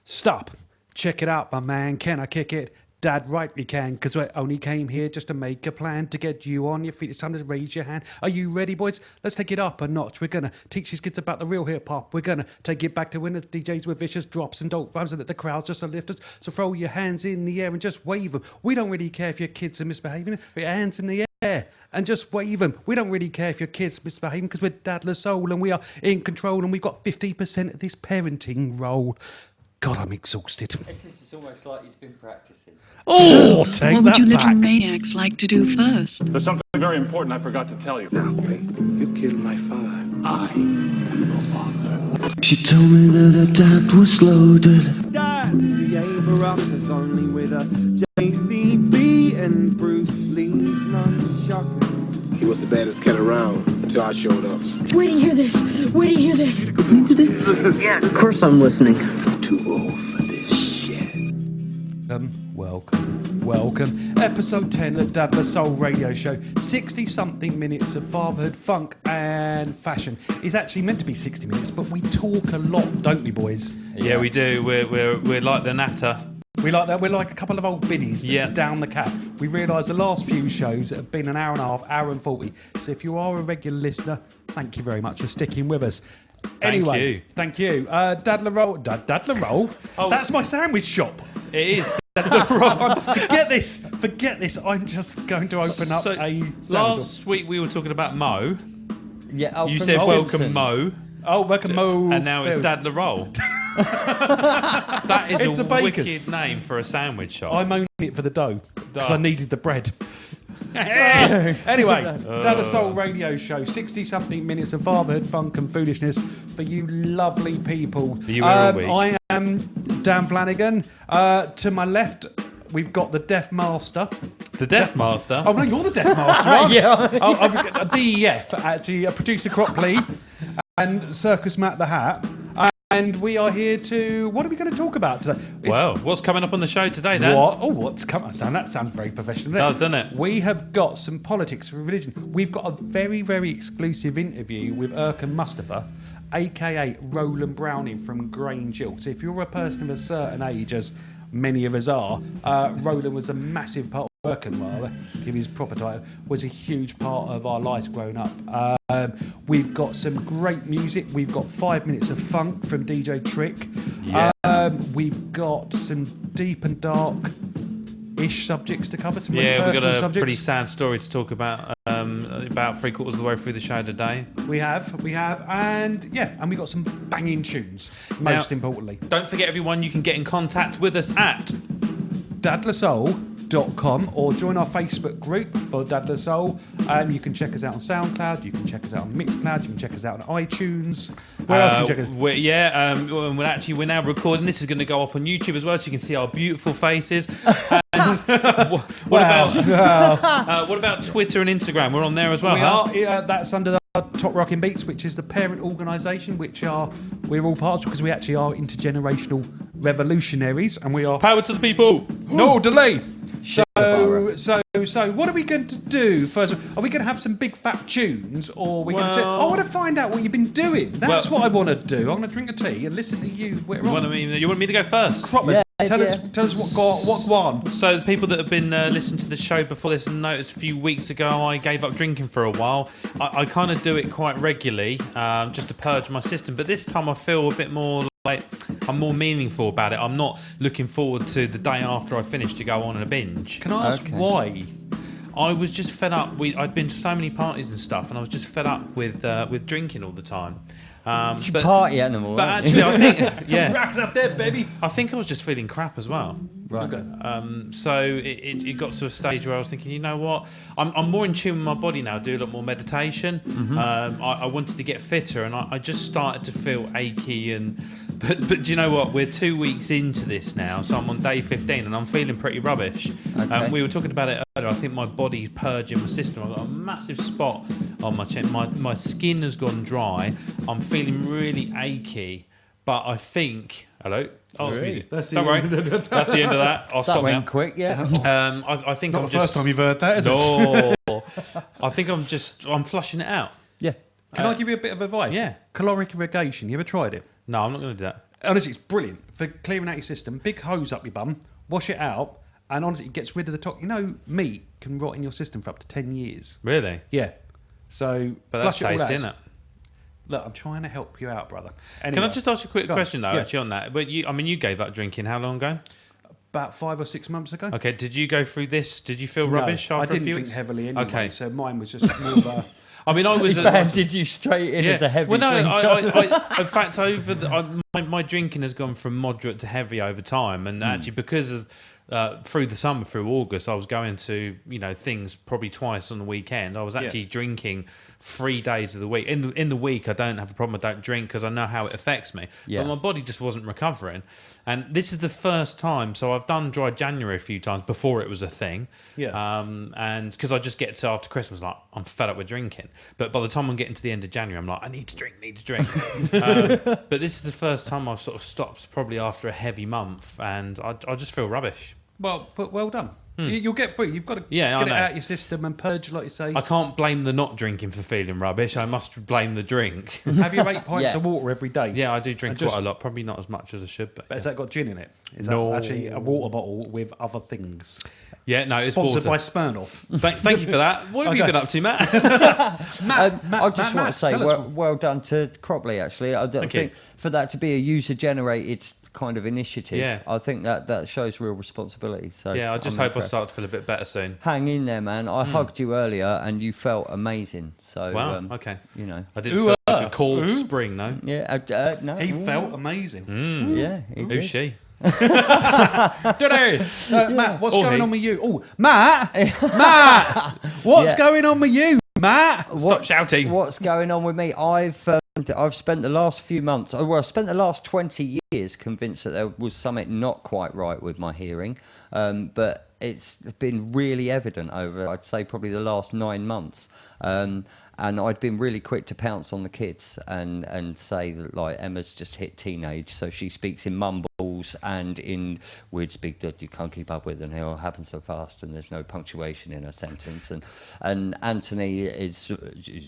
Stop. Check it out, my man. Can I kick it? Dad, right, we can, because we only came here just to make a plan to get you on your feet. It's time to raise your hand. Are you ready, boys? Let's take it up a notch. We're going to teach these kids about the real hip-hop. We're going to take it back to when the DJs with vicious drops and dope rhymes and let the crowd just lift us. So throw your hands in the air and just wave them. We don't really care if your kids are misbehaving. Put your hands in the air and just wave them. We don't really care if your kids misbehaving because we're Dadless Soul and we are in control and we've got 50% of this parenting role. God, I'm exhausted. It's almost like he's been practicing. Oh, take that back. What would you little maniacs like to do first? There's something very important I forgot to tell you. Now, you killed my father. I am your father. She told me that her dad was loaded. Dad's behavior up is only with a JCB and Bruce Lee's nunchuck. He was the baddest cat around until I showed up. Where do you hear this? Where do you hear this? Listen to this? Yeah, of course I'm listening. Too old for this shit. Welcome. Episode 10 of Dadless Soul Radio Show. 60-something minutes of fatherhood, funk and fashion. It's actually meant to be 60 minutes, but we talk a lot, don't we, boys? Yeah, we do. We're like the Natter. We like that. We're like a couple of old biddies down the cap. We realise the last few shows have been an hour and a half, hour and 40. So if you are a regular listener, thank you very much for sticking with us. Anyway, thank you. Dadler Roll. Dadler Roll? Oh. That's my sandwich shop. It is. Dadler Roll. Forget this. I'm just going to open up a sandwich. Last week we were talking about Mo. Yeah, you said welcome Mo. Oh, welcome Mo. And now it's Dadler Roll. That is a wicked name for a sandwich shop. I'm owning it for the dough because I needed the bread. Anyway, Dadless Soul Radio Show, 60-something minutes of fatherhood, funk and foolishness for you lovely people. I am Dan Flanagan. To my left, we've got the Deaf Master. The Deaf Master? Oh, no, you're the Deaf Master. Yeah. I'm DEF, actually, producer Cropley and Circus Matt the Hat. And we are here to... What are we going to talk about today? Well, what's coming up on the show today, then? What's coming? That sounds very professional. It does, doesn't it? We have got some politics for religion. We've got a very, very exclusive interview with Erkan Mustafa, a.k.a. Roland Browning from Grange Hill. So if you're a person of a certain age, as many of us are, Roland was a massive part of Erkan, rather, give his proper title, was a huge part of our lives growing up. We've got some great music. We've got 5 minutes of funk from DJ Trick. Yeah. We've got some deep and dark-ish subjects to cover. We've got a subjects. pretty sad story to talk about 3/4 of the way through the show today. We have, and we got some banging tunes, most importantly. Don't forget, everyone, you can get in contact with us at dadlersoul.com or join our Facebook group for Dadless Soul. You can check us out on SoundCloud, you can check us out on Mixcloud, you can check us out on iTunes. Where else can you check us? We're now recording. This is going to go up on YouTube as well, so you can see our beautiful faces. What about Twitter and Instagram? We're on there as well. We are. That's under the Top Rockin' Beats, which is the parent organisation, we're all part of, because we actually are intergenerational revolutionaries, and we are power to the people. No delay. So what are we going to do first? Are we going to have some big fat tunes, or are we going to? I want to find out what you've been doing. That's what I want to do. I'm going to drink a tea and listen to you. You want me to go first? Tell us what's gone. So the people that have been listening to the show before this noticed a few weeks ago I gave up drinking for a while. I kind of do it quite regularly, just to purge my system. But this time I feel a bit more like I'm more meaningful about it. I'm not looking forward to the day after I finish to go on a binge. Can I ask why? I was just fed up. I'd been to so many parties and stuff, and I was just fed up with drinking all the time. Party animal. But actually, I think racks up there, baby. I think I was just feeling crap as well. Right. Okay. So it got to a stage where I was thinking, you know what? I'm more in tune with my body now. Do a lot more meditation. Mm-hmm. I wanted to get fitter, and I just started to feel achy. But do you know what? We're 2 weeks into this now, so I'm on day 15, and I'm feeling pretty rubbish. Okay. We were talking about it earlier. I think my body's purging my system. I've got a massive spot on my chin. My skin has gone dry. I'm feeling really achy. But I think... Hello? Oh, it's music. Don't worry. That's the end of that. I'll stop now. That went quick, yeah. I think Not I'm the just... first time you've heard that, is it? No. I think I'm flushing it out. Yeah. Can I give you a bit of advice? Yeah. Caloric irrigation. You ever tried it? No, I'm not going to do that. Honestly, it's brilliant for clearing out your system. Big hose up your bum, wash it out, and honestly, it gets rid of the toxin. You know, meat can rot in your system for up to 10 years. Really? Yeah. So, But flush that's it all tasty, out. isn't it? Look, I'm trying to help you out, brother. Can Anyway, I just ask you a quick go on. question, though, Yeah. actually, on that? But you gave up drinking how long ago? About 5 or 6 months ago. Okay, did you go through this? Did you feel No, rubbish after I didn't a few drink weeks? heavily anyway, Okay. so mine was just more of a... I mean, I was... He banded you straight in as a heavy well, no, drinker. in fact, my drinking has gone from moderate to heavy over time, and actually because of through the summer, through August, I was going to things probably twice on the weekend. I was actually drinking 3 days of the week. In the week, I don't have a problem. I don't drink because I know how it affects me. Yeah. But my body just wasn't recovering, and this is the first time. So I've done dry January a few times before it was a thing. Yeah. And because I just get to after Christmas, like I'm fed up with drinking. But by the time I'm getting to the end of January, I'm like, I need to drink. But this is the first time I've sort of stopped, probably after a heavy month, and I just feel rubbish. Well, but well done. You'll get through. You've got to Yeah, I get it know. out of your system and purge, like you say. I can't blame the not drinking for feeling rubbish. I must blame the drink. Have your 8 pints Yeah. of water every day. Yeah, I do drink And just- quite a lot. Probably not as much as I should, but But has that got gin in it? Is No. that actually a water bottle with other things? yeah, no, it's Sponsored water. by Smirnoff. Thank you for that. What have you Okay. been up to, Matt? I just want to say, tell us. well done to Cropley, actually. I Thank think you. for that to be a user-generated kind of initiative, Yeah. I think that shows real responsibility. So Yeah, I just I'm hope impressed. I start to feel a bit better soon. Hang in there, man. I hugged you earlier, and you felt amazing. So, Wow, okay. You know, I didn't feel like a cold spring, though. yeah, no, He felt amazing. yeah, he did. Who's she? Matt, what's Or going he. on with you? Oh, Matt! Matt! What's Yeah. going on with you, Matt? Stop shouting. What's going on with me? I've spent the last few months, I've spent the last 20 years convinced that there was something not quite right with my hearing, but it's been really evident over, I'd say, probably the last 9 months. And I'd been really quick to pounce on the kids and say that, like, Emma's just hit teenage, so she speaks in mumbles and in weird speak that you can't keep up with, and it all happens so fast, and there's no punctuation in a sentence. And Anthony is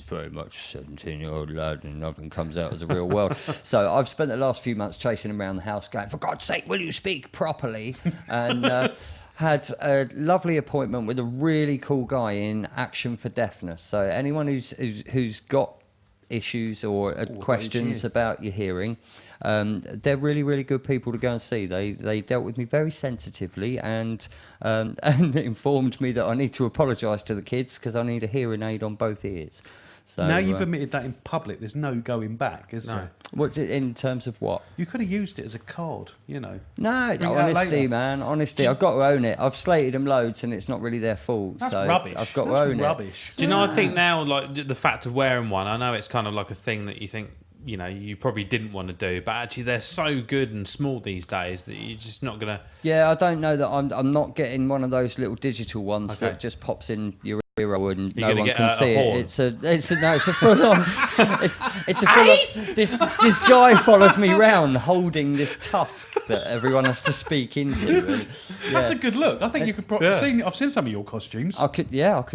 very much 17-year-old lad, and nothing comes out as a real world. So I've spent the last few months chasing him around the house, going, "For God's sake, will you speak properly?" And had a lovely appointment with a really cool guy in Action for Deafness. So anyone who's got issues or questions about your hearing, they're really, really good people to go and see. They dealt with me very sensitively and informed me that I need to apologise to the kids because I need a hearing aid on both ears. So Now you've admitted that in public, there's no going back, is there? what in terms of what? You could have used it as a card, you know. No, Bring it out honesty, later. man. Honesty, I've got to own it. I've slated them loads, and it's not really their fault. That's so rubbish. I've got That's to own rubbish. Do you know, I think now, like, the fact of wearing one, I know it's kind of like a thing that you think, you probably didn't want to do, but actually they're so good and small these days that you're just not going to... it. Yeah, I don't know that I'm not getting one of those little digital ones Okay. that just pops in your ear and You're no gonna one get can a see horn. it. It's a full on. It's a full on. This guy follows me round holding this tusk that everyone has to speak into. And, That's yeah. a good look. I think you could probably... I've seen some of your costumes. I could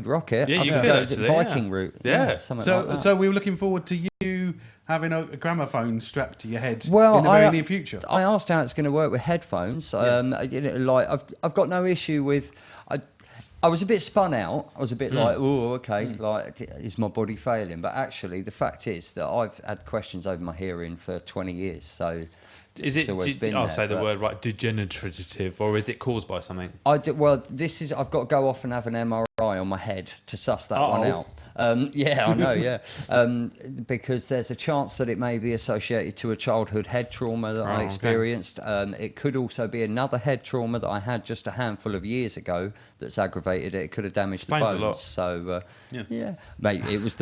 rock it. Yeah, I you could could go actually, the Viking route. Yeah. Something like that. So we were looking forward to you having a gramophone strapped to your head Well, in the very near future. I asked how it's going to work with headphones. Like I've got no issue with. I was a bit spun out. I was a bit like, oh, okay, like, is my body failing? But actually, the fact is that I've had questions over my hearing for 20 years. So Is it, it's always been I'll there, say the but- word right, degenerative, or is it caused by something? I've got to go off and have an MRI on my head to suss that one Uh-oh. out. Yeah, I know, yeah. Because there's a chance that it may be associated to a childhood head trauma that I okay. experienced. It could also be another head trauma that I had just a handful of years ago that's aggravated it. It could have damaged Explains the a bones. lot. So, yeah, mate, it was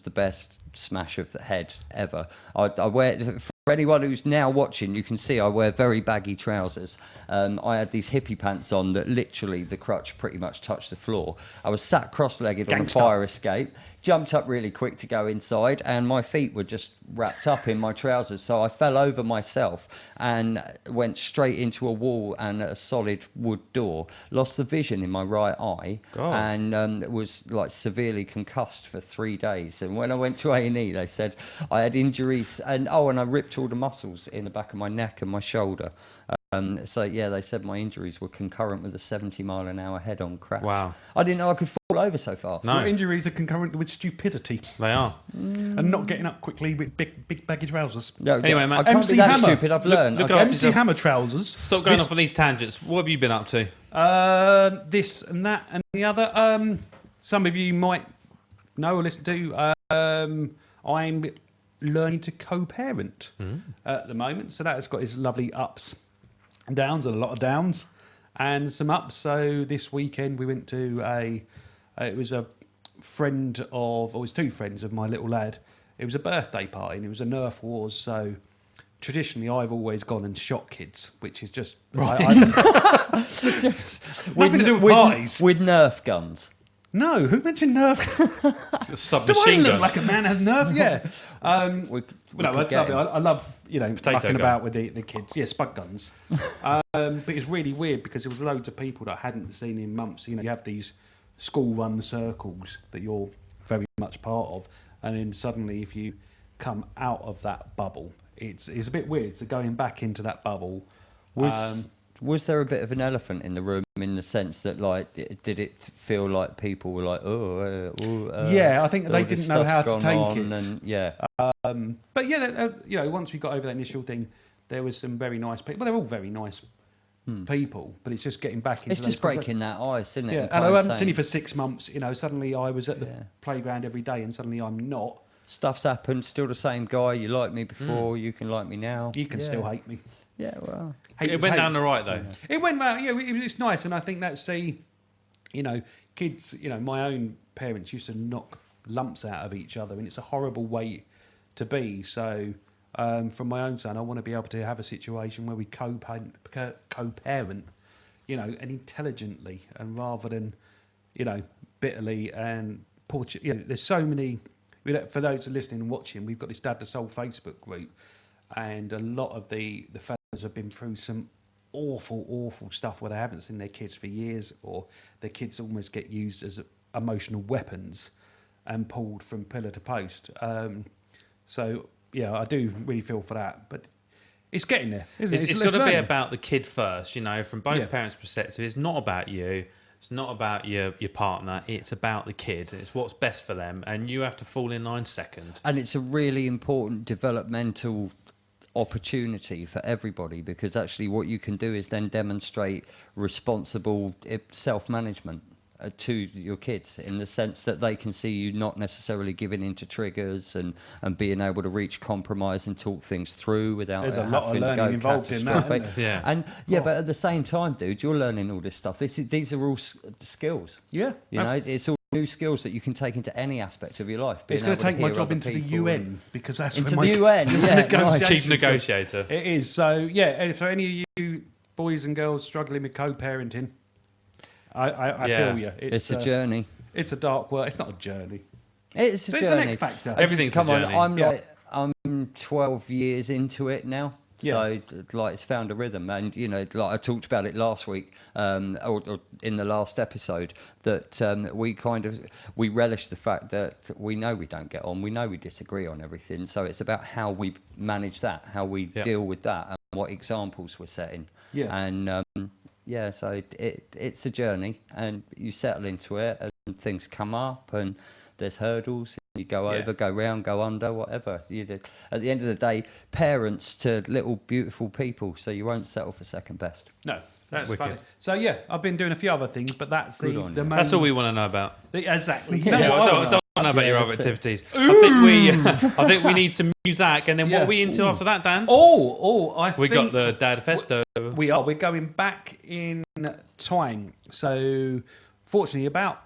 the best smash of the head ever. I wear... For anyone who's now watching, you can see I wear very baggy trousers. I had these hippie pants on that literally the crutch pretty much touched the floor. I was sat cross-legged on a fire escape, jumped up really quick to go inside, and my feet were just wrapped up in my trousers. So I fell over myself and went straight into a wall and a solid wood door. Lost the vision in my right eye and was like severely concussed for 3 days. And when I went to A&E, they said I had injuries and I ripped ripped all the muscles in the back of my neck and my shoulder. So yeah, they said my injuries were concurrent with a 70-mile-an-hour head-on crash. Wow. I didn't know I could fall over so fast. No. Your injuries are concurrent with stupidity They are. and not getting up quickly with big baggy trousers. No, Anyway, man, I can't MC be that Hammer. stupid. I've learned. look Okay. up- MC Hammer trousers. Stop going off on these tangents. What have you been up to? This and that and the other. Some of you might know or listen to. I'm learning to co-parent at the moment, so that has got its lovely ups and downs, and a lot of downs and some ups. So this weekend we went to it was a friend of, or it was two friends of my little lad. It was a birthday party and it was a Nerf Wars. So traditionally I've always gone and shot kids, which is just nothing to do with parties. With Nerf guns. No, who mentioned Nerf? Do I Submachine look gun. like a man has Nerf? Yeah. I love Potato mucking gun. about with the kids. Yeah, spud guns. But it's really weird because there was loads of people that I hadn't seen in months. You know, you have these school-run circles that you're very much part of, and then suddenly, if you come out of that bubble, it's a bit weird. So going back into that bubble. Was there a bit of an elephant in the room in the sense that, like, did it feel like people were like, yeah, I think all they this didn't know how stuff's to gone take on it. and, yeah. But yeah, you know, once we got over that initial thing, there was some very nice people. Well, they're all very nice people, but it's just getting back into It's just those breaking that ice, isn't it? Yeah, and and kind I of haven't seen saying, you for 6 months. You know, suddenly I was at the Yeah. playground every day, and suddenly I'm not. Stuff's happened, still the same guy. You liked me before, you can like me now. You can Yeah. still hate me. Yeah, well. Hate It is went hate. down the right, though. It went well. Yeah, it's nice, and I think that's you know, kids. You know, my own parents used to knock lumps out of each other, and it's a horrible way to be. So, from my own son, I want to be able to have a situation where we co-parent, you know, and intelligently, and rather than, you know, bitterly and poor. You know, there's so many. For those listening and watching, we've got this Dad to Soul Facebook group, and a lot of the fellas have been through some awful stuff where they haven't seen their kids for years, or their kids almost get used as emotional weapons and pulled from pillar to post. So yeah, I do really feel for that, but it's getting there, isn't it? It's got to be learning. about the kid first, you know, from both Yeah. parents' perspective. It's not about you. It's not about your partner. It's about the kid. It's what's best for them, and you have to fall in line second. And it's a really important developmental opportunity for everybody, because actually what you can do is then demonstrate responsible self-management to your kids, in the sense that they can see you not necessarily giving into triggers and being able to reach compromise and talk things through without There's it a lot of having to learning go involved in that, catastrophic. isn't there? Yeah. And but at the same time, dude, you're learning all this stuff. These are all skills. Yeah, You know, it's all new skills that you can take into any aspect of your life. it's being going to able take my hear job other into the people and- UN, because that's Into where the my UN, yeah, negotiations Chief go. negotiator. It is. So yeah, and for any of you boys and girls struggling with co-parenting, I Yeah. feel you. It's a journey. It's a dark world. It's not a journey. It's a There's journey. an X factor. I just- Everything's a come journey. on, Yeah. I'm 12 years into it now. Yeah. So like it's found a rhythm, and you know, like I talked about it last week, or in the last episode, that we relish the fact that we know we don't get on, we know we disagree on everything. So it's about how we manage that, how we Yeah. deal with that, and what examples we're setting. Yeah. And yeah, so it's a journey, and you settle into it, and things come up, and there's hurdles. You go Yeah. over, go round, go under, whatever. At the end of the day, parents to little beautiful people, so you won't settle for second best. No, that's Wicked. funny. So yeah, I've been doing a few other things, but that's Good the on the you. main. That's all we want to know about. Exactly. You Yeah, know what I I don't wanna know about your Yeah, other that's it. activities. I think we need some music, and then Yeah. what are we into after that, Dan? I We think got the Dad Festo. we're going back in time. So fortunately, about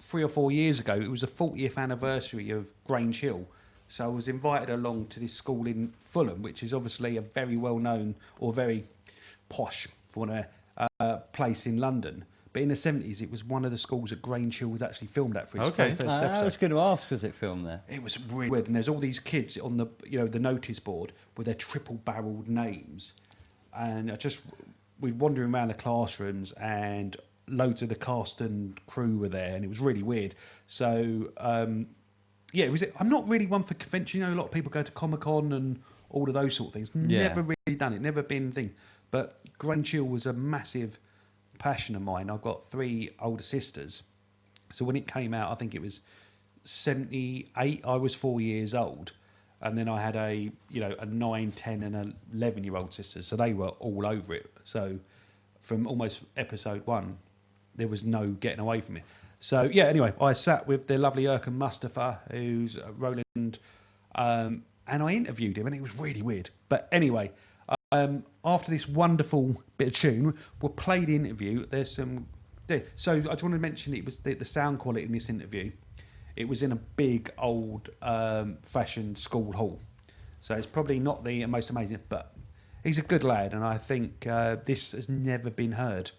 3 or 4 years ago, it was the 40th anniversary of Grange Hill. So I was invited along to this school in Fulham, which is obviously a very well-known or very posh for place in London. But in the 70s, it was one of the schools that Grange Hill was actually filmed at for its Okay. very first I episode. was going to ask, was it filmed there? It was really weird, and there's all these kids on the the notice board with their triple-barreled names, and we're wandering around the classrooms, and loads of the cast and crew were there, and it was really weird. So yeah, it was. I'm not really one for convention. You know, a lot of people go to Comic-Con and all of those sort of things. Yeah. Never really done it, never been a thing. But Grange Hill was a massive passion of mine. I've got 3 older sisters. So when it came out, I think it was 78, I was 4 years old. And then I had a 9, 10 and an 11-year-old sisters. So they were all over it. So from almost episode 1, there was no getting away from it. So, yeah, anyway, I sat with the lovely Erkan Mustafa, who's Roland, and I interviewed him, and it was really weird. But anyway, after this wonderful bit of tune, we'll play the interview. There's some... So I just want to mention it was the sound quality in this interview. It was in a big, old, fashioned school hall. So it's probably not the most amazing, but he's a good lad, and I think this has never been heard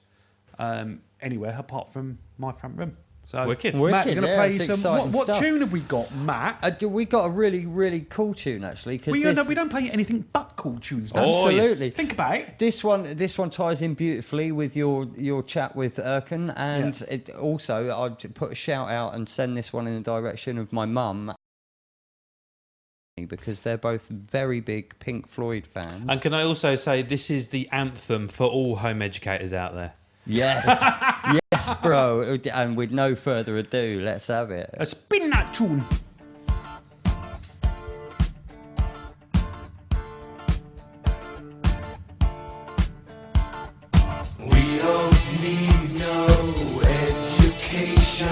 anywhere apart from my front room. So, Wicked. Matt, you're going to play that's some... exciting What stuff. tune have we got, Matt? We got a really, really cool tune, actually. Cause We don't play anything but cool tunes, Matt. Oh, yes. Absolutely. Think about it. This one ties in beautifully with your chat with Erkan, and Yeah. it also I'd put a shout out and send this one in the direction of my mum, because they're both very big Pink Floyd fans. And can I also say this is the anthem for all home educators out there? Yes, yes, bro. And with no further ado, let's have it. Spin that tune. We don't need no education.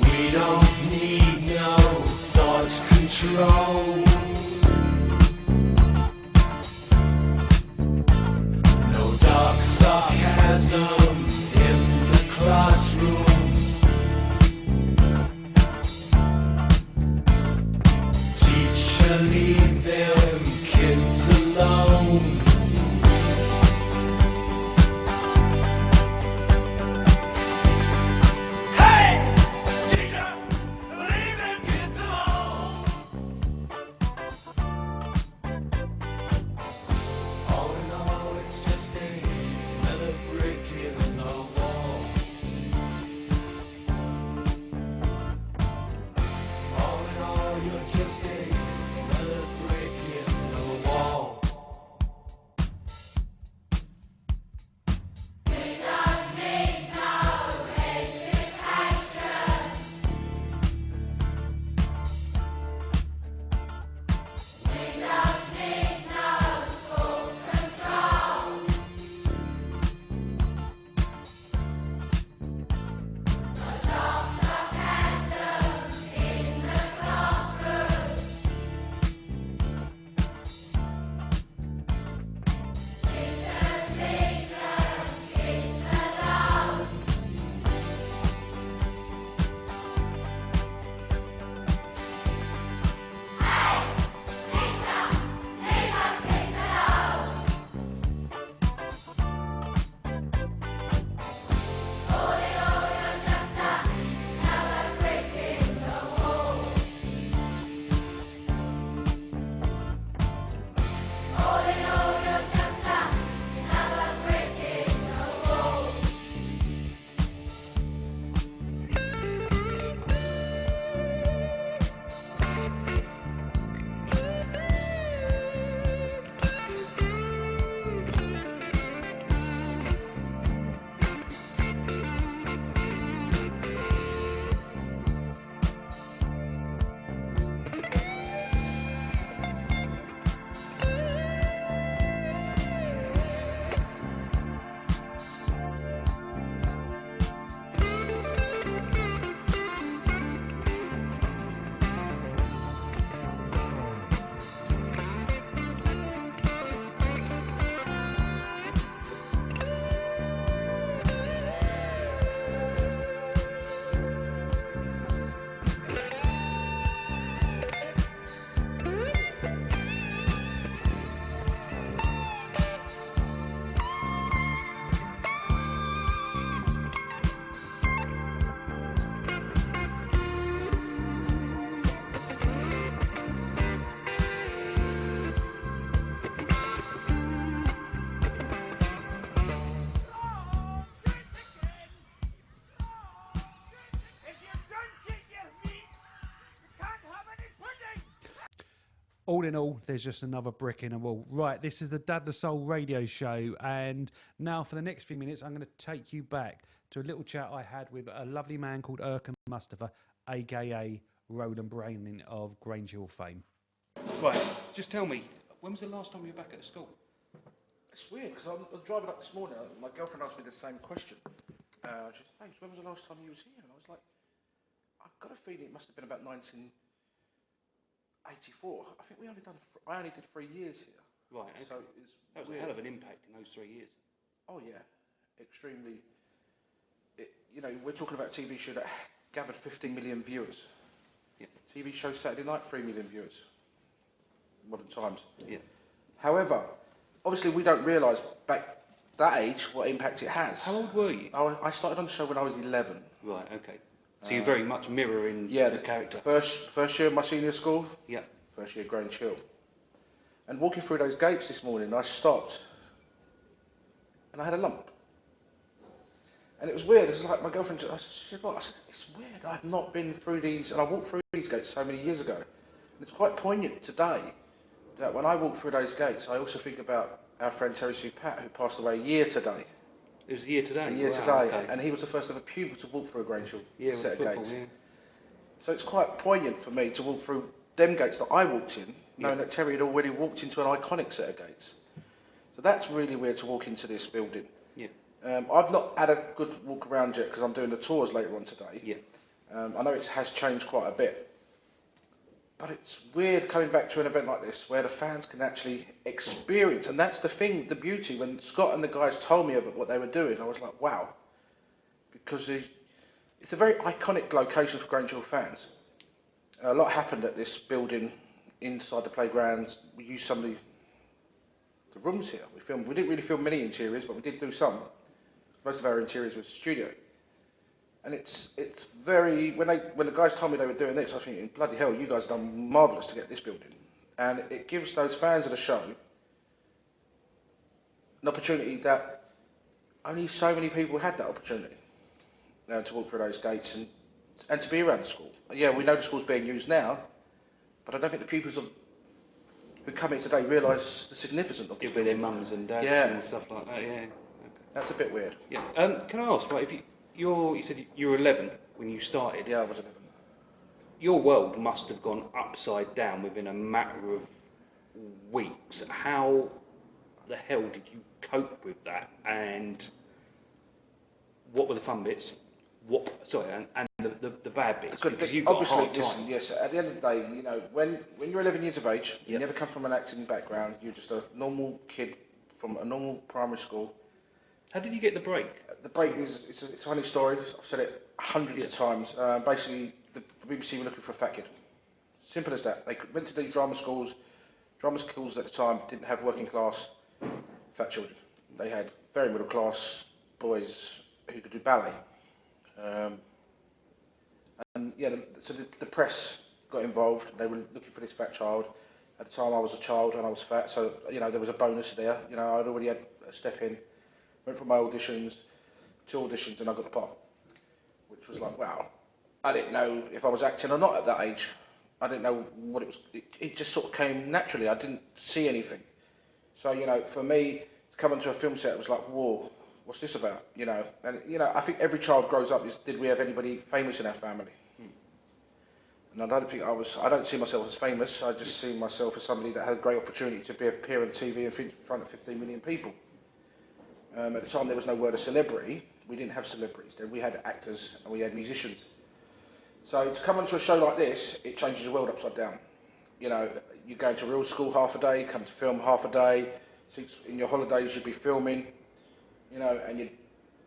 We don't need no thought control. No dark sarcasm in the classroom. Teacher, leave them kids alone. Hey! Teacher, leave them kids alone. All in all, it's just another brick in the wall. All in all, you're just another brick All in all, there's just another brick in the wall. Right, this is the Dad the Soul radio show, and now for the next few minutes, I'm going to take you back to a little chat I had with a lovely man called Erkan Mustafa, aka Roland Browning of Grange Hill fame. Right, just tell me, when was the last time you were back at the school? It's weird because I was driving up this morning. My girlfriend asked me the same question. She said, "Thanks. When was the last time you was here?" And I was like, "I've got a feeling it must have been about 1984. I think I only did 3 years here." Right, okay. So that was weird. A hell of an impact in those 3 years. Oh yeah, extremely. We're talking about a TV show that gathered 15 million viewers. Yeah. TV show Saturday night, 3 million viewers. Modern times. Yeah. However, obviously we don't realise back that age what impact it has. How old were you? I started on the show when I was 11. Right, okay. So you're very much mirroring the character. First year of my senior school. Yeah. First year Grange Hill. And walking through those gates this morning, I stopped and I had a lump. And it was weird. It was like my girlfriend, I said, "It's weird. I've not been through these," and I walked through these gates so many years ago. And it's quite poignant today that when I walk through those gates, I also think about our friend Terry Sue Pat, who passed away a year today. It was a year today? A year today. Okay. And he was the first ever pupil to walk through a Grange Hill set of gates. Yeah. So it's quite poignant for me to walk through them gates that I walked in, knowing that Terry had already walked into an iconic set of gates. So that's really weird to walk into this building. Yeah. I've not had a good walk around yet because I'm doing the tours later on today. Yeah. I know it has changed quite a bit. But it's weird coming back to an event like this where the fans can actually experience, and that's the thing, the beauty. When Scott and the guys told me about what they were doing, I was like, wow. Because it's a very iconic location for Grange Hill fans. A lot happened at this building inside the playgrounds. We used some of the rooms here. We didn't really film many interiors, but we did do some. Most of our interiors was studio. And it's very, when the guys told me they were doing this, I was thinking, bloody hell, you guys have done marvellous to get this building. And it gives those fans of the show an opportunity that only so many people had that opportunity to walk through those gates and to be around the school. Yeah, we know the school's being used now, but I don't think the pupils who come here today realise the significance of it. Give their mums and dads and stuff like that, yeah. Okay. That's a bit weird. Yeah. Can I ask, right, you said you were 11 when you started. Yeah, I was 11. Your world must have gone upside down within a matter of weeks. How the hell did you cope with that? And what were the fun bits? And the bad bits? Because you've got obviously, a hard time. listen, yes, at the end of the day, when you're 11 years of age, you never come from an acting background, you're just a normal kid from a normal primary school. How did you get the break? The break it's a funny story. I've said it hundreds of times. Basically, the BBC were looking for a fat kid. Simple as that. They went to these drama schools. Drama schools at the time didn't have working class fat children. They had very middle class boys who could do ballet. So the press got involved. They were looking for this fat child. At the time, I was a child and I was fat, so there was a bonus there. I'd already had a step in. Went from my auditions, 2 auditions, and I got the part, which was like, wow. I didn't know if I was acting or not at that age. I didn't know what it was. It just sort of came naturally. I didn't see anything. So, for me to come onto a film set, it was like, whoa, what's this about? And I think every child grows up. Did we have anybody famous in our family? And I don't see myself as famous. I just see myself as somebody that had a great opportunity to appear on TV in front of 15 million people. At the time, there was no word of celebrity. We didn't have celebrities. We had actors and we had musicians. So to come onto a show like this, it changes the world upside down. You go to real school half a day, come to film half a day. In your holidays, you'd be filming. And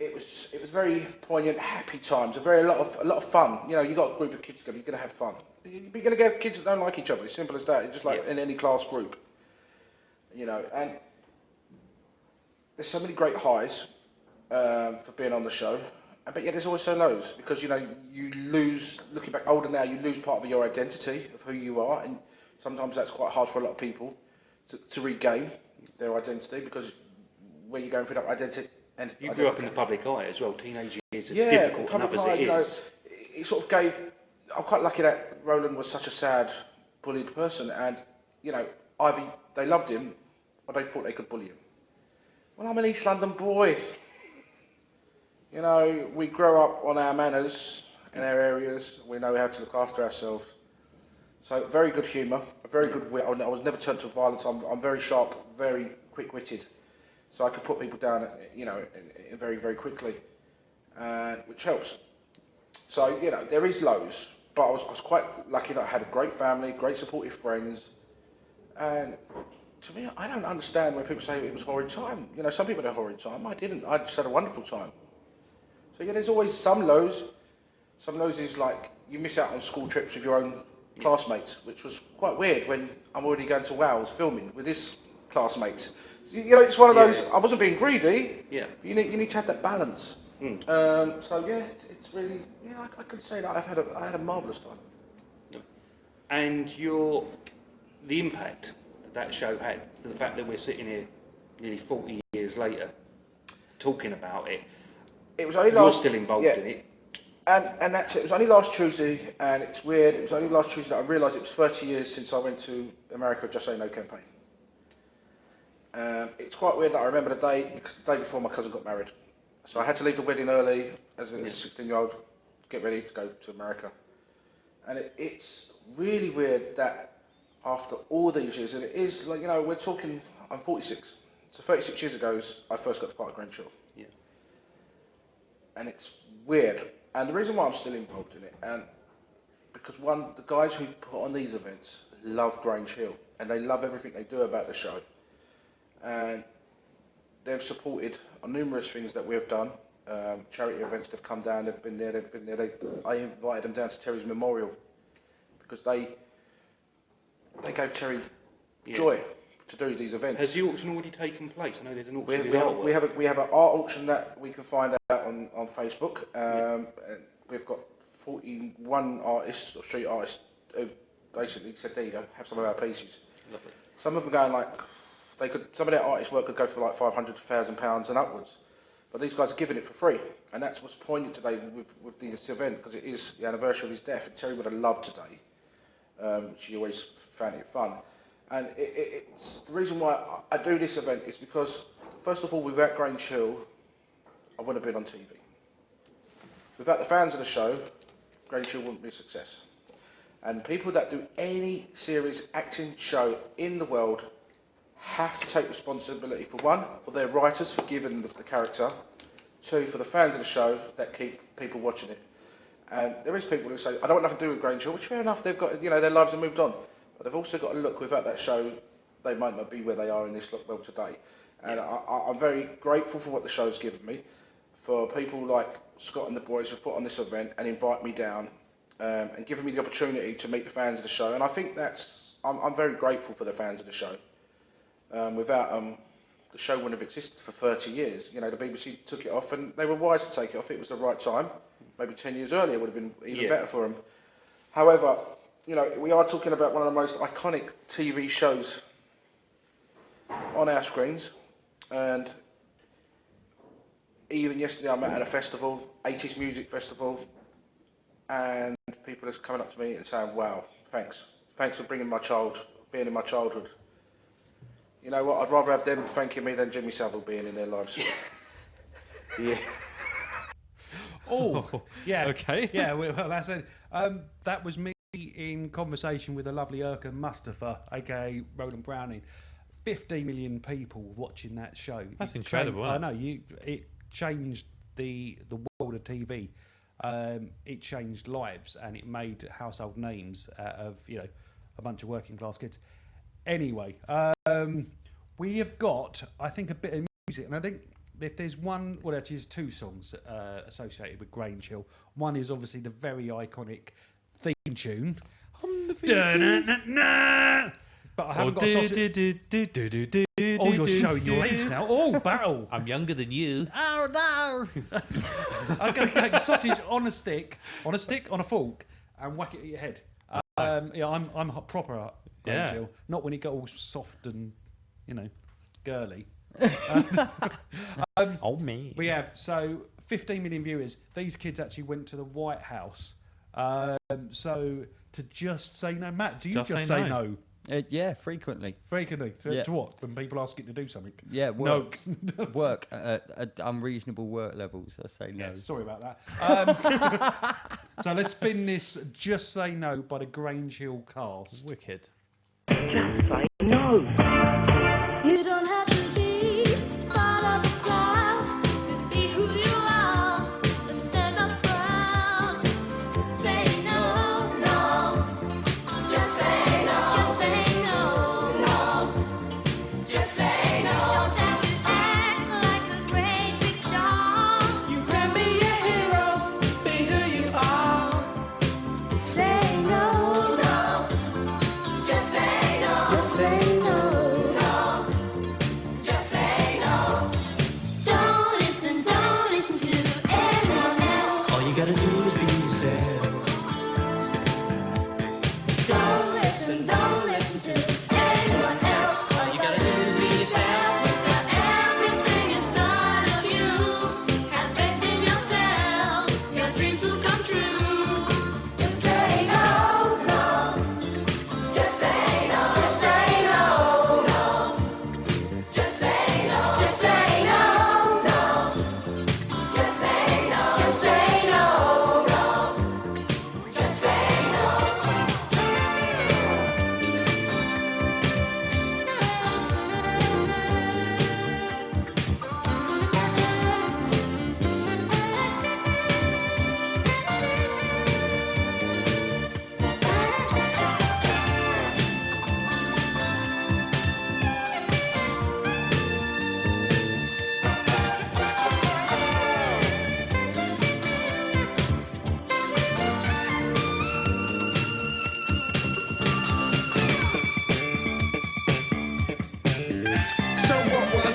it was very poignant, happy times. A lot of fun. You got a group of kids together. You're going to have fun. You're going to get kids that don't like each other. It's simple as that. It's just like in any class group. And there's so many great highs for being on the show, but yet there's also lows because you lose. Looking back older now, you lose part of your identity of who you are, and sometimes that's quite hard for a lot of people to regain their identity because when you're going through that identity. And you grew up in the public eye as well. Teenage years are difficult enough as it is. It sort of gave. I'm quite lucky that Roland was such a sad, bullied person, and you know, either they loved him or they thought they could bully him. Well, I'm an East London boy. You know, we grow up on our manners in our areas. We know how to look after ourselves. So very good humour, a very good wit. I was never turned to violence. I'm very sharp, very quick-witted. So I could put people down, you know, very, very quickly, which helps. So, you know, there is lows, but I was quite lucky that I had a great family, great supportive friends. And to me, I don't understand when people say it was a horrid time. You know, some people had a horrid time. I didn't. I just had a wonderful time. So, yeah, there's always some lows. Some lows is like you miss out on school trips with your own classmates, which was quite weird when I'm already going to Wales filming with his classmates. You know, it's one of those. I wasn't being greedy. Yeah. But you need to have that balance. So yeah, it's really, yeah, I could say that I had a marvellous time. And the impact that show had, so the fact that we're sitting here nearly 40 years later talking about it. It was only You're still involved in it. And that's it. It was only last Tuesday, and it's weird. It was only last Tuesday that I realised it was 30 years since I went to America Just Say No campaign. It's quite weird that I remember the day, because the day before my cousin got married. So I had to leave the wedding early as a 16-year-old, get ready to go to America. And it's really weird that after all these years, and it is, like, you know, we're talking, I'm 46. So 36 years ago, I first got to part of Grange Hill. Yeah. And it's weird. And the reason why I'm still involved in it, and because one, the guys who put on these events love Grange Hill, and they love everything they do about the show. And they've supported on numerous things that we've done. Charity events, they've come down, they've been there. I invited them down to Terry's memorial because they gave Terry joy to do these events. Has the auction already taken place? I know there's an auction. We have an art auction that we can find out on Facebook. And we've got 41 artists or street artists who basically said, there you go, have some of our pieces. Lovely. Some of them going like, some of their artist work could go for like £500,000 and upwards. But these guys are giving it for free. And that's what's poignant today with this event, because it is the anniversary of his death. And Terry would have loved today. She always found it fun. And it's the reason why I do this event is because, first of all, without Grange Hill, I wouldn't have been on TV. Without the fans of the show, Grange Hill wouldn't be a success. And people that do any serious acting show in the world have to take responsibility for one, for their writers for giving the character, two, for the fans of the show that keep people watching it. And there is people who say, I don't want nothing to do with Grange Hill, which fair enough, they've got, you know, their lives have moved on. But they've also got to look, without that show, they might not be where they are in this world today. And I'm very grateful for what the show's given me, for people like Scott and the boys who've put on this event and invite me down, and given me the opportunity to meet the fans of the show. And I think I'm very grateful for the fans of the show. Without the show wouldn't have existed for 30 years. You know, the BBC took it off, and they were wise to take it off. It was the right time. Maybe 10 years earlier would have been even better for them. However, you know, we are talking about one of the most iconic TV shows on our screens. And even yesterday, I met at a festival, 80s music festival, and people are coming up to me and saying, "Wow, thanks for being in my childhood." You know what? I'd rather have them thanking me than Jimmy Savile being in their lives. Yeah. Oh, yeah. Okay. Yeah, well, that's it. That was me in conversation with the lovely Erkan Mustafa, aka Roland Browning. 50 million people watching that show. That's incredible, isn't it? I know. It changed the world of TV. It changed lives, and it made household names out of, you know, a bunch of working class kids. Anyway, we have got, I think, a bit of music, and I think if there's one, well, actually, there's two songs associated with Grange Hill. One is obviously the very iconic theme tune. But I haven't got a sausage. Oh, you're showing your age now. Oh, battle. I'm younger than you. Oh, no. I'm going to take a sausage on a stick, on a fork, and whack it at your head. Yeah, I'm proper Grange Hill. Not when it got all soft and, you know, girly. Oh, me. We have, so 15 million viewers. These kids actually went to the White House. So to just say no, Matt, do you just say no? Yeah, frequently. Frequently. Yeah. To what? When people ask you to do something? Yeah, work. No. Work at unreasonable work levels. I say no. Yeah, sorry about that. So let's spin this Just Say No by the Grange Hill cast. Wicked. Just say no. You don't have to be part of the crowd. Just be who you are and stand up proud. Say no, no. Just say no. Just say no. No. Just say no. Don't have to act like a great big star. You can be a hero. Be who you are. Say no, no. Just say no. Just say no. Gotta do is be yourself. Don't listen to anyone else. All you gotta do is be yourself. You've got everything inside of you. Have faith in yourself. Your dreams will come true. Just say no, no. Just say no. Just say no, no. Just say no. Just say no, no. Just say no. Just say no.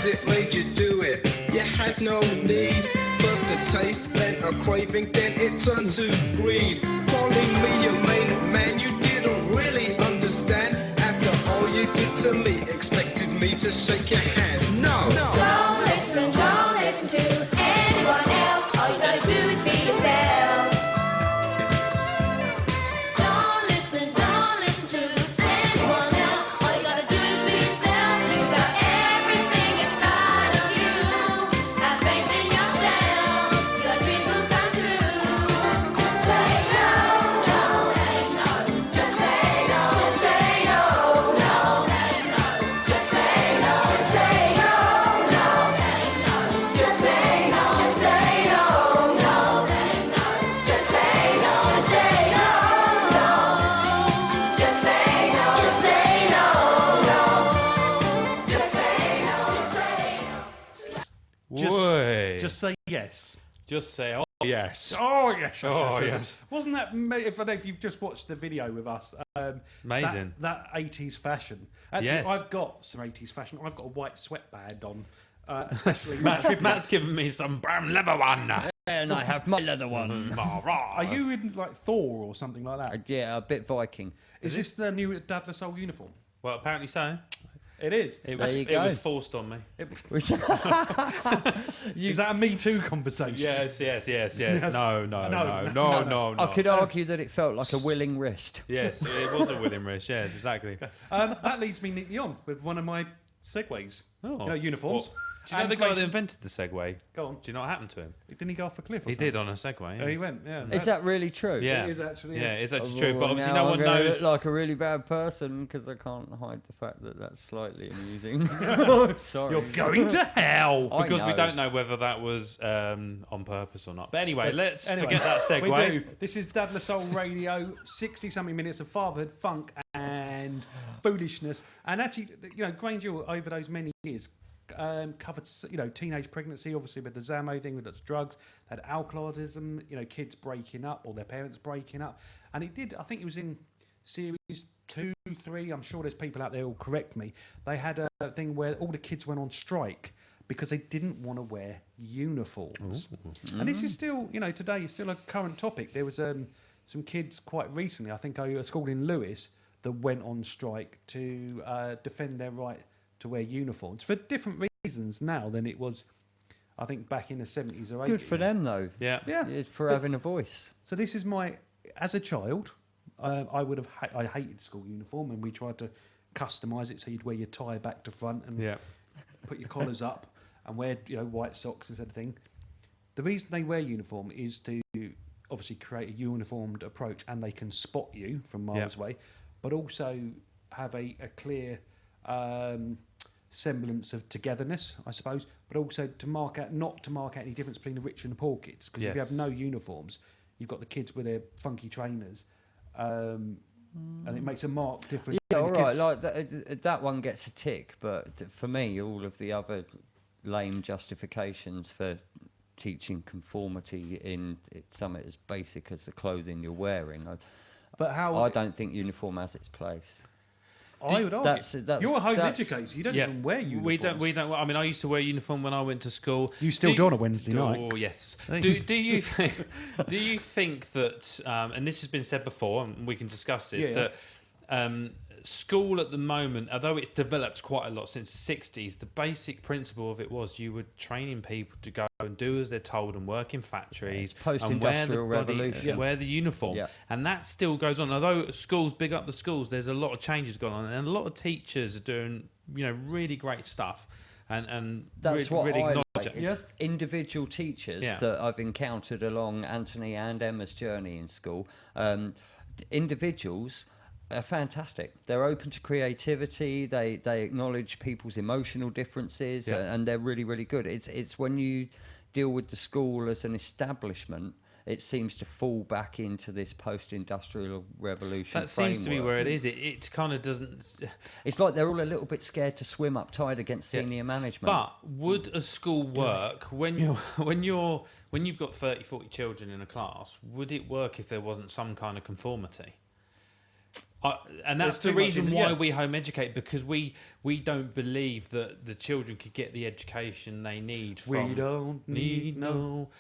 It made you do it. You had no need. First a taste, then a craving, then it turned to greed. Calling me your main man, you didn't really understand. After all you did to me, expected me to shake your hand. No. Don't listen to anyone else. All you gotta do is be yourself. Don't listen to anyone else. All you gotta do is be yourself. You got everything inside of you. Have faith in yourself. Your dreams will come true. Say no, no. Say no. Just say no. Just say no, no. Say no. Just say no. Just say no, no. Say no. Just say no. Just say no, no. Say no. Just say no. Just say no, no. Just say no. Just say no, no. Just say no. Just say no. Just say yes. Just say, oh, yes. Oh, yes. Oh, yes. Wasn't that, if I know if you've just watched the video with us, amazing. That 80s fashion. Actually, Yes. I've got some 80s fashion. I've got a white sweatband on, especially. Matt's given me some brown leather one. And I have my leather one. Are you in like Thor or something like that? Yeah, a bit Viking. Is this the new Dadless Soul uniform? Well, apparently so. It is. It There was, you it go. was forced on me. Is that a Me Too conversation? Yes. Yes. No. I could argue that it felt like a willing wrist. Yes, it was a willing wrist. Yes, exactly. That leads me neatly on with one of my segues. Uniforms. Well, do you know the guy that invented the Segway? Go on. Do you know what happened to him? Didn't he go off a cliff? Or He something? did on a Segway. Yeah, he went. Yeah. Is that really true? Yeah, It is actually. Yeah, it's actually Oh, true. But obviously, now no I'm one gonna knows. look like a really bad person because I can't hide the fact that that's slightly amusing. Sorry. You're going to hell Because we know. don't know whether that was on purpose or not. But anyway, let's forget that segue. We do. This is Dadless Soul Radio, 60-something minutes of fatherhood, funk, and foolishness. And actually, Grange Hill, over those many years, covered, teenage pregnancy, obviously with the Zamo thing, with its drugs, they had alcoholism, kids breaking up or their parents breaking up. And it did, I think it was in series 2, 3, I'm sure there's people out there who'll correct me. They had a thing where all the kids went on strike because they didn't want to wear uniforms. And this is still, today it's still a current topic. There was some kids quite recently, I think a school in Lewis, that went on strike to defend their right to wear uniforms for different reasons now than it was, I think, back in the 70s or 80s. Good for them, though. Yeah. It's for having a voice. So this is as a child, I hated school uniform, and we tried to customise it so you'd wear your tie back to front and Yeah. put your collars up and wear white socks instead of thing. The reason they wear uniform is to obviously create a uniformed approach, and they can spot you from miles away, but also have a clear semblance of togetherness, I suppose, but also not to mark out any difference between the rich and the poor kids. Because if you have no uniforms, you've got the kids with their funky trainers, and it makes a marked difference. Yeah, all right, like that one gets a tick, but for me, all of the other lame justifications for teaching conformity in something as basic as the clothing you're wearing, I don't think uniform has its place. I would argue. You're a home educator. You don't even wear uniforms. We don't. I mean, I used to wear a uniform when I went to school. You still do on a Wednesday night. Oh yes. Do you think? Do you think that? And this has been said before, and we can discuss this. That school at the moment, although it's developed quite a lot since the 60s, the basic principle of it was you were training people to go and do as they're told and work in factories and wear the uniform. Yeah. And that still goes on. Although schools, big up the schools, there's a lot of changes going on, and a lot of teachers are doing really great stuff. And that's really acknowledge it. It's individual teachers that I've encountered along Anthony and Emma's journey in school. Individuals are fantastic. They're open to creativity. They acknowledge people's emotional differences, and they're really, really good. It's when you deal with the school as an establishment, it seems to fall back into this post-industrial revolution. That seems to be where it is. It kind of doesn't. It's like they're all a little bit scared to swim uptide against senior management. But would a school work when you've got 30, 40 children in a class? Would it work if there wasn't some kind of conformity? And that's the reason why we home educate, because we don't believe that the children could get the education they need. We don't need no.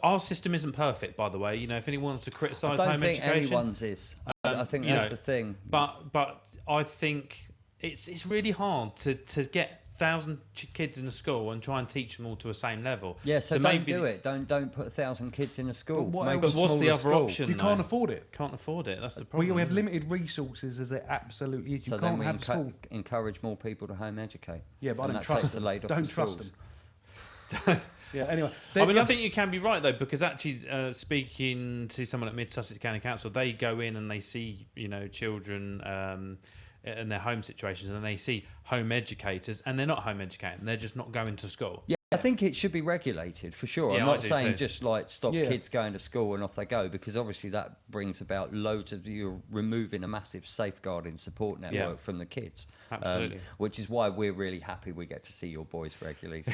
Our system isn't perfect, by the way. If anyone wants to criticise home education, I don't think anyone's is. I think that's the thing. But I think it's really hard to get 1,000 kids in a school and try and teach them all to the same level. Yeah, so don't maybe do it. Don't put 1,000 kids in a school. But what's the other option? You can't afford it. Can't afford it. That's the problem. We have limited resources, as it absolutely is. You can't have school. Encourage more people to home educate. Yeah, but I don't trust them. Don't trust them. Yeah. Anyway, I think you can be right though, because actually, speaking to someone at Mid Sussex County Council, they go in and they see children in their home situations, and they see home educators, and they're not home educating; they're just not going to school. Yeah, I think it should be regulated for sure. Yeah, I'm not saying too. just like stop kids going to school and off they go, because obviously that brings about loads of you're removing a massive safeguarding support network from the kids. Absolutely. Which is why we're really happy we get to see your boys regularly.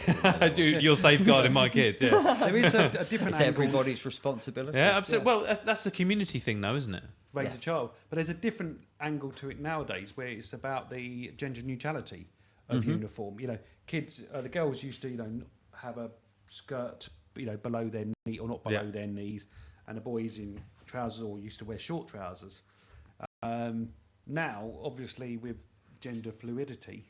You're safeguarding my kids. Yeah, there is a different. It's everybody's responsibility. Yeah, absolutely. Yeah. Well, that's the community thing, though, isn't it? Raise a child, but there's a different angle to it nowadays, where it's about the gender neutrality of uniform. Kids, the girls used to, have a skirt, below their knee or not below their knees, and the boys in trousers all used to wear short trousers. Now, obviously, with gender fluidity,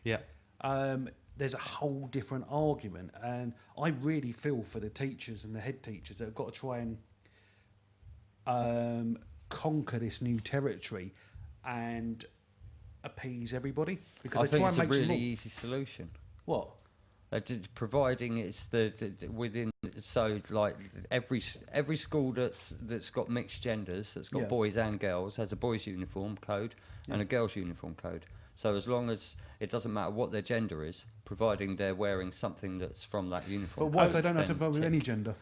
there's a whole different argument, and I really feel for the teachers and the head teachers that have got to try and conquer this new territory and appease everybody, because I think it's a really easy solution. What? Providing it's within, so like every school that's got mixed genders, that's got boys and girls, has a boys' uniform code and a girls' uniform code. So as long as it doesn't matter what their gender is, providing they're wearing something that's from that uniform. But what if they don't have to vote with any gender?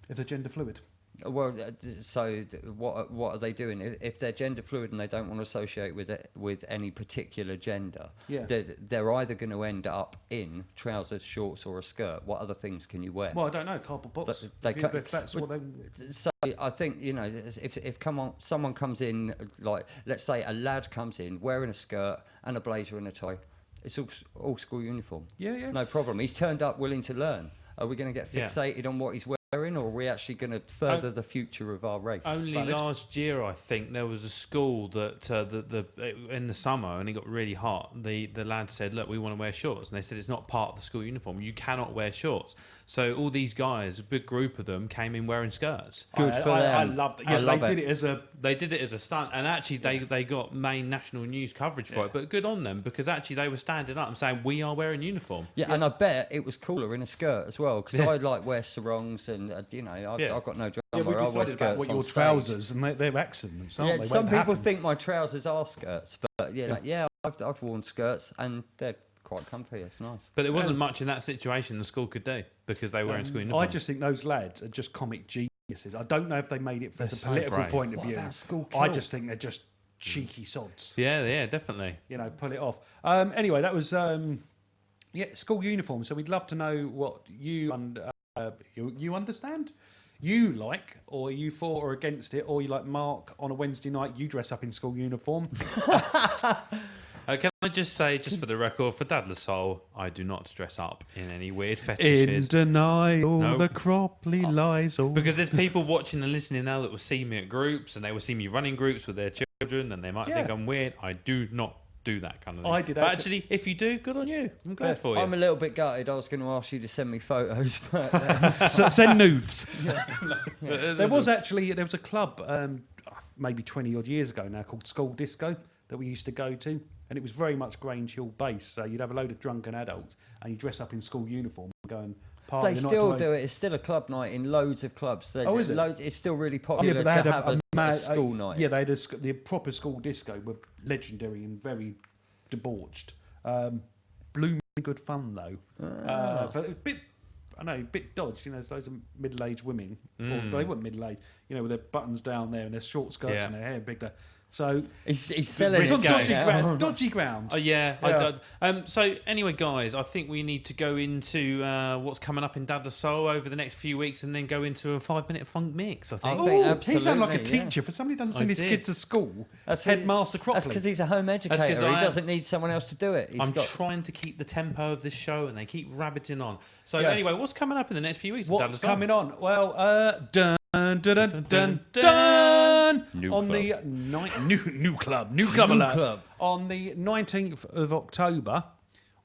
If they're gender fluid? Well, so what are they doing? If they're gender fluid and they don't want to associate with any particular gender, they're either going to end up in trousers, shorts, or a skirt. What other things can you wear? Well, I don't know. Cardboard box. That's what they. So I think if someone comes in, like let's say a lad comes in wearing a skirt and a blazer and a tie, it's all school uniform. Yeah. No problem. He's turned up willing to learn. Are we going to get fixated on what he's wearing? wearing, or are we actually going to further the future of our race? Only last year, I think, there was a school that in the summer, and it got really hot. The lads said, "Look, we want to wear shorts," and they said it's not part of the school uniform. You cannot wear shorts. So all these guys, a big group of them, came in wearing skirts. Good for them. I love that. Yeah, they did it as a stunt, and actually they got main national news coverage for it. But good on them, because actually they were standing up and saying, "We are wearing uniform." Yeah, and I bet it was cooler in a skirt as well, because I like wear sarongs, and I've got no drama. we I wear decided skirts about what on your stage. trousers, and they're excellent. Aren't they? Some Whatever people happened. think my trousers are skirts, but I've worn skirts, and they're quite comfy. It's nice. But there wasn't much in that situation the school could do, because they were wearing school uniform. I just think those lads are just comic geniuses. I don't know if they made it from the so political brave. point of What view. about school I kill? just think they're just cheeky sods. Yeah, definitely. Pull it off. Anyway, that was school uniform. So we'd love to know what you understand, you like, or are you for or against it, or you like Mark on a Wednesday night, you dress up in school uniform. Can I just say, just for the record, for Dad Soul, I do not dress up in any weird fetishes. In denial, No. the Cropley lies all. Because there's people watching and listening now that will see me at groups, and they will see me running groups with their children, and they might think I'm weird. I do not do that kind of thing. I did but actually- actually, if you do, good on you. I'm glad for you. I'm a little bit gutted. I was going to ask you to send me photos, but So send nudes. But There was a club maybe 20 odd years ago now called School Disco that we used to go to, and it was very much Grange Hill based. So you'd have a load of drunken adults and you dress up in school uniform and go and party. they still do it. It's still a club night in loads of clubs. Is it? It's still really popular but they to had have a school night. Yeah, they had the proper school disco were legendary and very debauched. Blooming good fun though. But a bit dodged. There's those middle-aged women, or they weren't middle-aged. With their buttons down there and their short skirts and their hair big. So he's selling it's on it. dodgy ground. Oh yeah, I did. So anyway, guys, I think we need to go into what's coming up in Dad the Soul over the next few weeks, and then go into a 5-minute funk mix. I think. He sounds like a absolutely, teacher. For somebody who doesn't send his did. kids to school, That's headmaster That's Cropley. because he's a home educator. He doesn't need someone else to do it. I'm trying to keep the tempo of this show, and they keep rabbiting on. So anyway, what's coming up in the next few weeks? What's coming on? Well, dun dun dun dun dun. On the new club alert. On the 19th of October,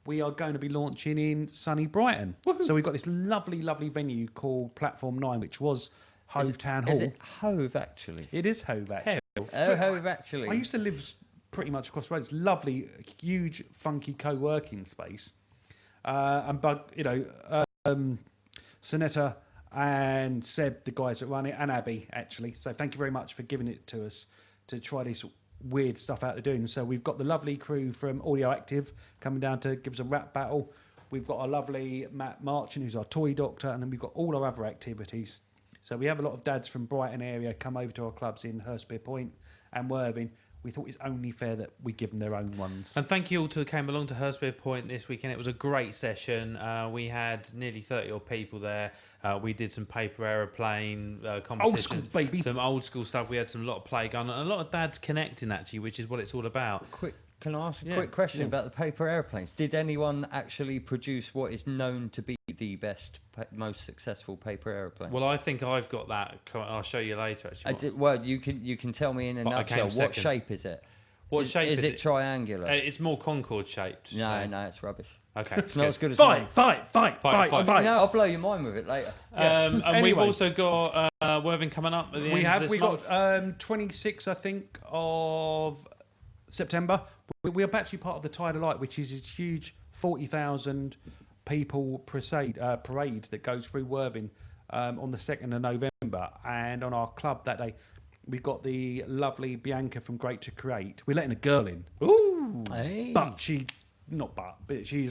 we are going to be launching in sunny Brighton. Woohoo. So we've got this lovely venue called Platform 9, which was Hove Town Hall. Is it Hove actually? It is Hove actually. Hove actually. I used to live pretty much across the road. It's lovely, huge, funky co-working space. Sonetta and Seb, the guys that run it, and Abby, actually. So thank you very much for giving it to us to try this weird stuff out they're doing. So we've got the lovely crew from Audio Active coming down to give us a rap battle. We've got our lovely Matt Marchant, who's our toy doctor, and then we've got all our other activities. So we have a lot of dads from Brighton area come over to our clubs in Hurstpere Point and Worthing. We thought it's only fair that we give them their own ones. And thank you all who came along to Hurstpere Point this weekend. It was a great session. We had nearly 30 odd people there. We did some paper aeroplane competitions. Old school, baby. Some old school stuff. We had a lot of play going on. And a lot of dads connecting, actually, which is what it's all about. Can I ask a quick question about the paper airplanes? Did anyone actually produce what is known to be the best, most successful paper airplane? Well, I think I've got that. I'll show you later, actually. Well, you can tell me in a nutshell. What shape is it? What shape is it? Is it triangular? It's more Concorde shaped. No, it's rubbish. Okay, it's not as good as fight. No, I'll blow your mind with it later. And we've also got Worthing coming up at the end of this month. We got 26, I think, of September. We are actually part of the Tide of Light, which is this huge 40,000 people parade that goes through Worthing on the 2nd of November. And on our club that day, we've got the lovely Bianca from Great to Create. We're letting a girl in. Ooh. Hey. But she's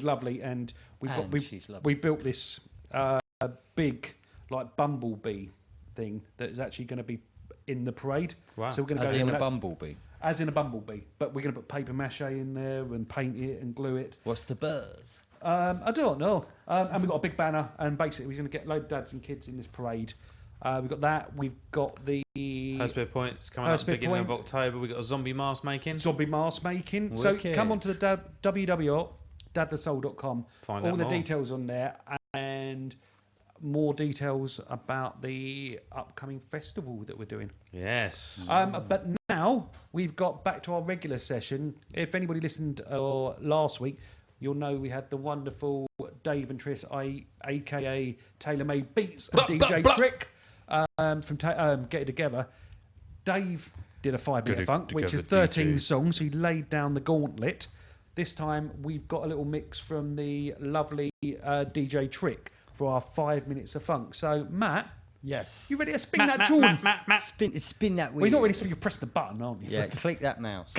lovely. And we've built this big like bumblebee thing that is actually going to be in the parade. Wow. So we're going to go in a bumblebee. As in a bumblebee, but we're going to put paper mache in there and paint it and glue it. What's the buzz? I don't know. And we've got a big banner, and basically we're going to get a load of dads and kids in this parade. We've got that. We've got the Hurstpere Point's coming up beginning of October. We've got a zombie mask making. So come on to the www.dadthesoul.com. Find all out the more. details on there, and more details about the upcoming festival that we're doing. Yes. But now we've got back to our regular session. If anybody listened last week, you'll know we had the wonderful Dave and Triss, aka Tailor Made Beats and DJ Trick from Get It Together. Dave did a 5-minute funk, which is 13 songs. He laid down the gauntlet. This time we've got a little mix from the lovely DJ Trick for our 5 minutes of funk. So, Matt. Yes. You ready to spin that joint? Spin that wheel. Well, you're not ready, so you press the button, aren't you? Yeah, click that mouse.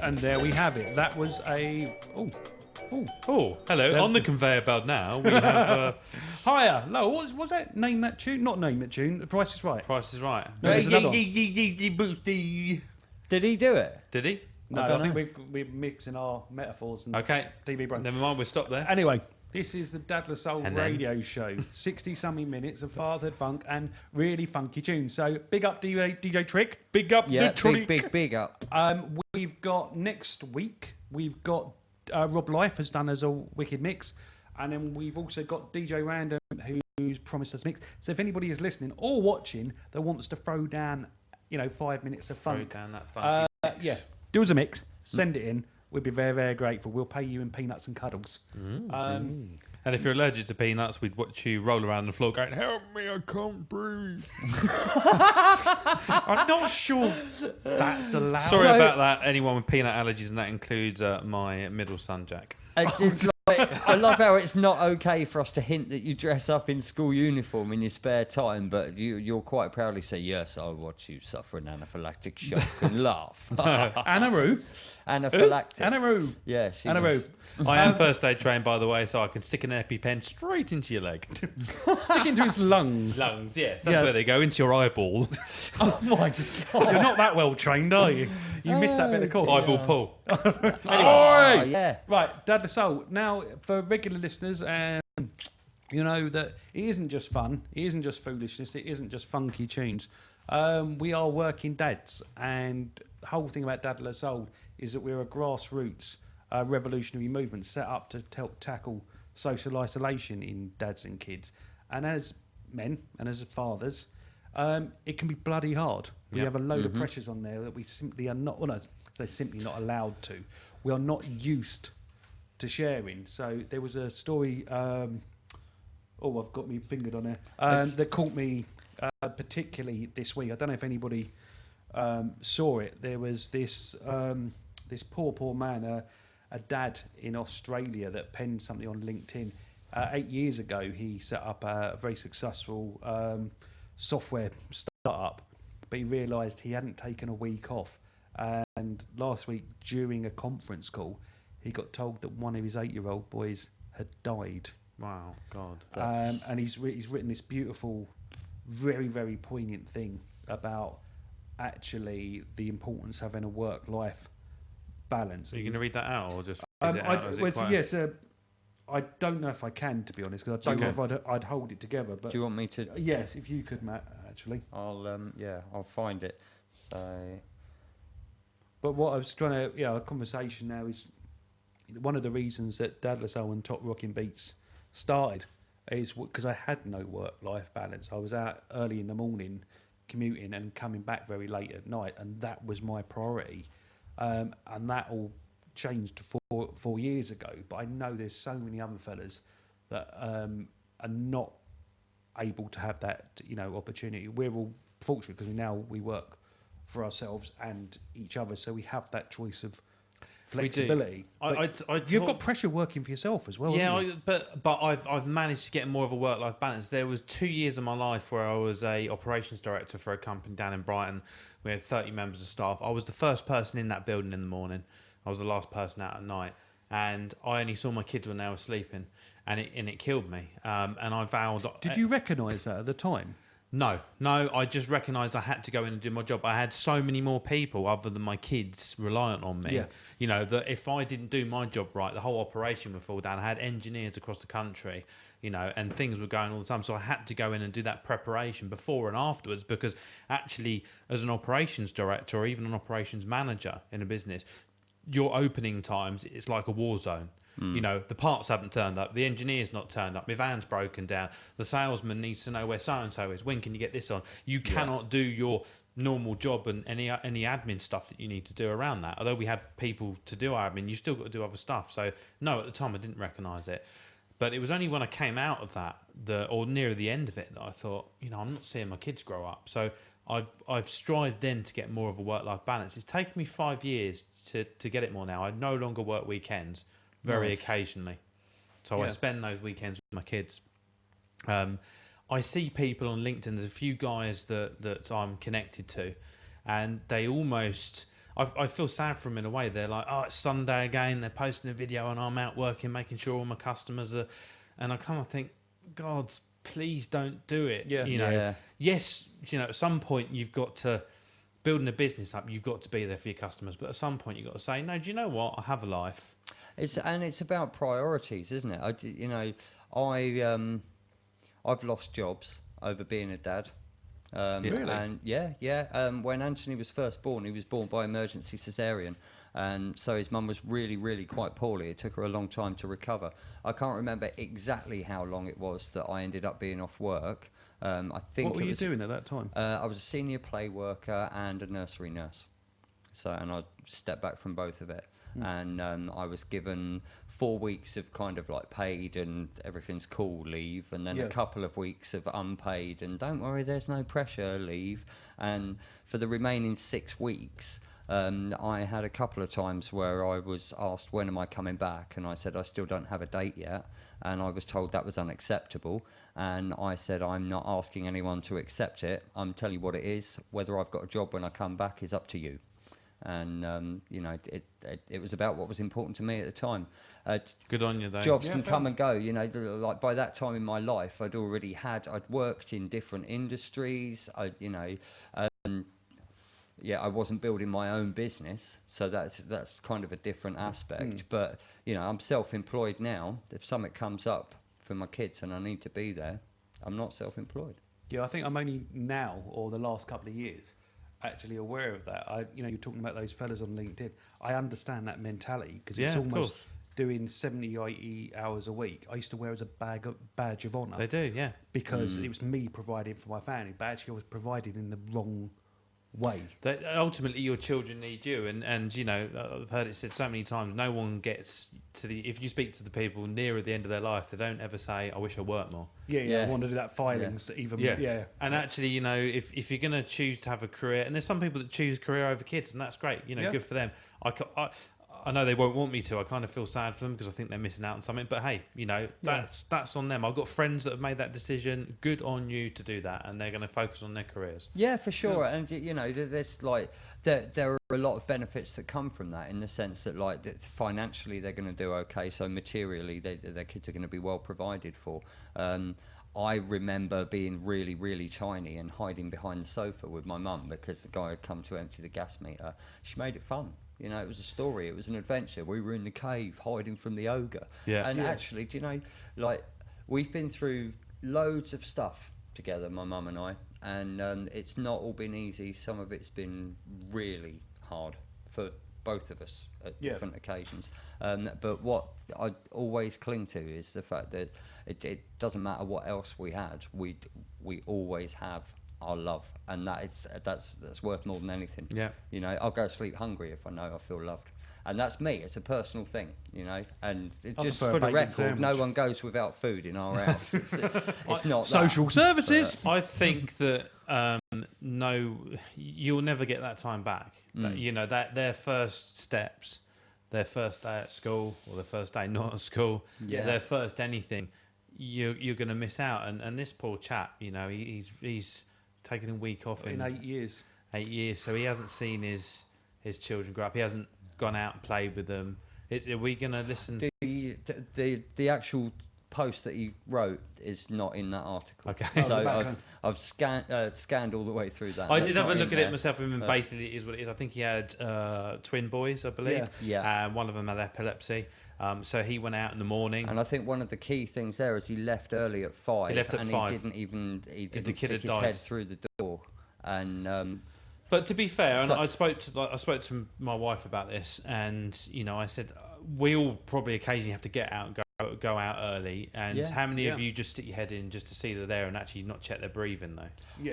And there we have it. That was a... Oh, hello. On the conveyor belt now, we have... Higher, low. What was that? Name that tune? Not name that tune. The Price is Right. Price is Right. No, there's another one. Did he do it? Did he? No, I don't think know. we're mixing our metaphors and Okay. TV brain. Never mind, we'll stop there. Anyway, this is the Dadler Soul And then- radio show. 60-something minutes of fatherhood funk and really funky tunes. So big up DJ Trick. Big up Yeah, the Trick. big up. We've got next week, we've got Rob Life has done as a wicked mix. And then we've also got DJ Random who's promised us a mix. So if anybody is listening or watching that wants to throw down, 5 minutes of funk. Throw down that funky mix. Yeah, do us a mix. Send it in. We'd be very, very grateful. We'll pay you in peanuts and cuddles. And if you're allergic to peanuts, we'd watch you roll around the floor going, "Help me, I can't breathe." I'm not sure that's allowed. Sorry about that, anyone with peanut allergies, and that includes my middle son, Jack. It's like, I love how it's not okay for us to hint that you dress up in school uniform in your spare time, but you'll quite proudly say, "Yes, I'll watch you suffer an anaphylactic shock," and laugh. Anaroo. Anaphylactic. Anaroo. Yeah, she Anaroo. was- I am first aid trained, by the way, so I can stick an EpiPen straight into your leg. Stick into his lung. Lungs, yes, that's where they go, into your eyeball. Oh my God. You're not that well trained, are you? You missed that bit of course. Eyeball pull. Oh, yeah. Right, Dad the Soul. Now, for regular listeners, you know that it isn't just fun, it isn't just foolishness, it isn't just funky tunes. We are working dads, and the whole thing about Dad the Soul is that we're a grassroots revolutionary movement set up to help tackle social isolation in dads and kids. And as men and as fathers, it can be bloody hard. We have a load of pressures on there that we simply are not, well, no, they're simply not allowed to. We are not used to sharing. So there was a story, I've got me fingered on there, that caught me particularly this week. I don't know if anybody saw it. There was this poor man, a dad in Australia that penned something on LinkedIn. 8 years ago, he set up a very successful software startup, but he realised he hadn't taken a week off. And last week, during a conference call, he got told that one of his 8-year-old boys had died. Wow, God. And he's written this beautiful, very, very poignant thing about actually the importance of having a work-life balance. Are you going to read that out, or just is it out? Yes, I don't know if I can, to be honest, because I don't know if I'd hold it together. But do you want me to? Yes, if you could, Matt. Actually, I'll find it. So, but what I was trying to, a conversation now is one of the reasons that Dadler Soul and Top Rocking Beats started is because I had no work-life balance. I was out early in the morning commuting and coming back very late at night, and that was my priority. And that all changed 4 years ago. But I know there's so many other fellas that are not able to have that, opportunity. We're all fortunate because we work for ourselves and each other, so we have that choice of flexibility. You've got pressure working for yourself as well. Yeah, but I've managed to get more of a work-life balance. There was 2 years of my life where I was a operations director for a company down in Brighton. We had 30 members of staff. I was the first person in that building in the morning. I was the last person out at night, and I only saw my kids when they were sleeping, and it killed me. And I vowed. Did you recognise that at the time? No, I just recognised I had to go in and do my job. I had so many more people other than my kids reliant on me. Yeah. That if I didn't do my job right, the whole operation would fall down. I had engineers across the country, and things were going all the time. So I had to go in and do that preparation before and afterwards, because actually, as an operations director or even an operations manager in a business, your opening times, it's like a war zone. The parts haven't turned up, the engineer's not turned up, my van's broken down, the salesman needs to know where so-and-so is, when can you get this on? You cannot do your normal job and any admin stuff that you need to do around that. Although we had people to do our admin, you still got to do other stuff. So no, at the time I didn't recognise it. But it was only when I came out of that, or near the end of it, that I thought, I'm not seeing my kids grow up. So I've strived then to get more of a work-life balance. It's taken me 5 years to get it more now. I no longer work weekends. Very occasionally. So I spend those weekends with my kids. I see people on LinkedIn, there's a few guys that I'm connected to, and they almost I feel sad for them in a way. They're like, oh, it's Sunday again. They're posting a video and I'm out working, making sure all my customers are. And I kind of think, God, please don't do it. Yeah. You know, yes, you know, at some point you've got to, building a business up, you've got to be there for your customers. But at some point you've got to say, no, do you know what? I have a life. It's about priorities, isn't it? I've lost jobs over being a dad. Really? And when Anthony was first born, he was born by emergency cesarean, and so his mum was really, really quite poorly. It took her a long time to recover. I can't remember exactly how long it was that I ended up being off work. I think. What were you doing at that time? I was a senior play worker and a nursery nurse. And I stepped back from both of it. And I was given 4 weeks of kind of like paid and everything's cool leave, and then a couple of weeks of unpaid and don't worry, there's no pressure leave. And for the remaining 6 weeks, I had a couple of times where I was asked, when am I coming back? And I said, I still don't have a date yet. And I was told that was unacceptable. And I said, I'm not asking anyone to accept it. I'm telling you what it is. Whether I've got a job when I come back is up to you. And it was about what was important to me at the time. Good on you, though. Jobs can come and go. Like by that time in my life, I'd worked in different industries. I wasn't building my own business, so that's kind of a different aspect. But I'm self-employed now. If something comes up for my kids and I need to be there, I'm not self-employed. Yeah, I think I'm only now, or the last couple of years, actually aware of that. You're talking about those fellas on LinkedIn. I understand that mentality because it's almost doing 70, 80 hours a week. I used to wear as a badge of honour. They do, yeah. Because it was me providing for my family, but actually I was providing in the wrong way. Ultimately, your children need you, and I've heard it said so many times. No one gets to if you speak to the people nearer the end of their life, they don't ever say, "I wish I worked more." I want to do that filings even. Yeah. And actually, if you're going to choose to have a career, and there's some people that choose career over kids, and that's great. Good for them. I know they won't want me to. I kind of feel sad for them because I think they're missing out on something. But hey, that's on them. I've got friends that have made that decision. Good on you to do that, and they're going to focus on their careers. Yeah, for sure. And there's there are a lot of benefits that come from that, in the sense that financially they're going to do okay. So materially, their kids are going to be well provided for. I remember being really, really tiny and hiding behind the sofa with my mum because the guy had come to empty the gas meter. She made it fun. It was a story. It was an adventure. We were in the cave hiding from the ogre. Yeah. And actually, we've been through loads of stuff together, my mum and I, and it's not all been easy. Some of it's been really hard for both of us at different occasions. But what I always cling to is the fact that it doesn't matter what else we had. We always have our love, and that's worth more than anything. Yeah. I'll go to sleep hungry if I know I feel loved, and that's me. It's a personal thing, and just for the record, sandwich. No one goes without food in our house. It's not social services. I think that no, you'll never get that time back. That their first steps, their first day at school, or their first day not at school, their first anything, you're going to miss out. And this poor chap, he's taken a week off in 8 years. 8 years, so he hasn't seen his children grow up. He hasn't gone out and played with them. Are we going to listen? The actual post that he wrote is not in that article. Okay. So I've scanned all the way through that. I did have a look at it myself, and basically it is what it is. I think he had twin boys, I believe. Yeah. One of them had epilepsy. So he went out in the morning. And I think one of the key things there is he left early at 5. He left at 5. He didn't stick his head through the door. And but to be fair, and I spoke to my wife about this, and I said we all probably occasionally have to get out and go out early. And how many of you just stick your head in just to see they're there and actually not check their breathing though?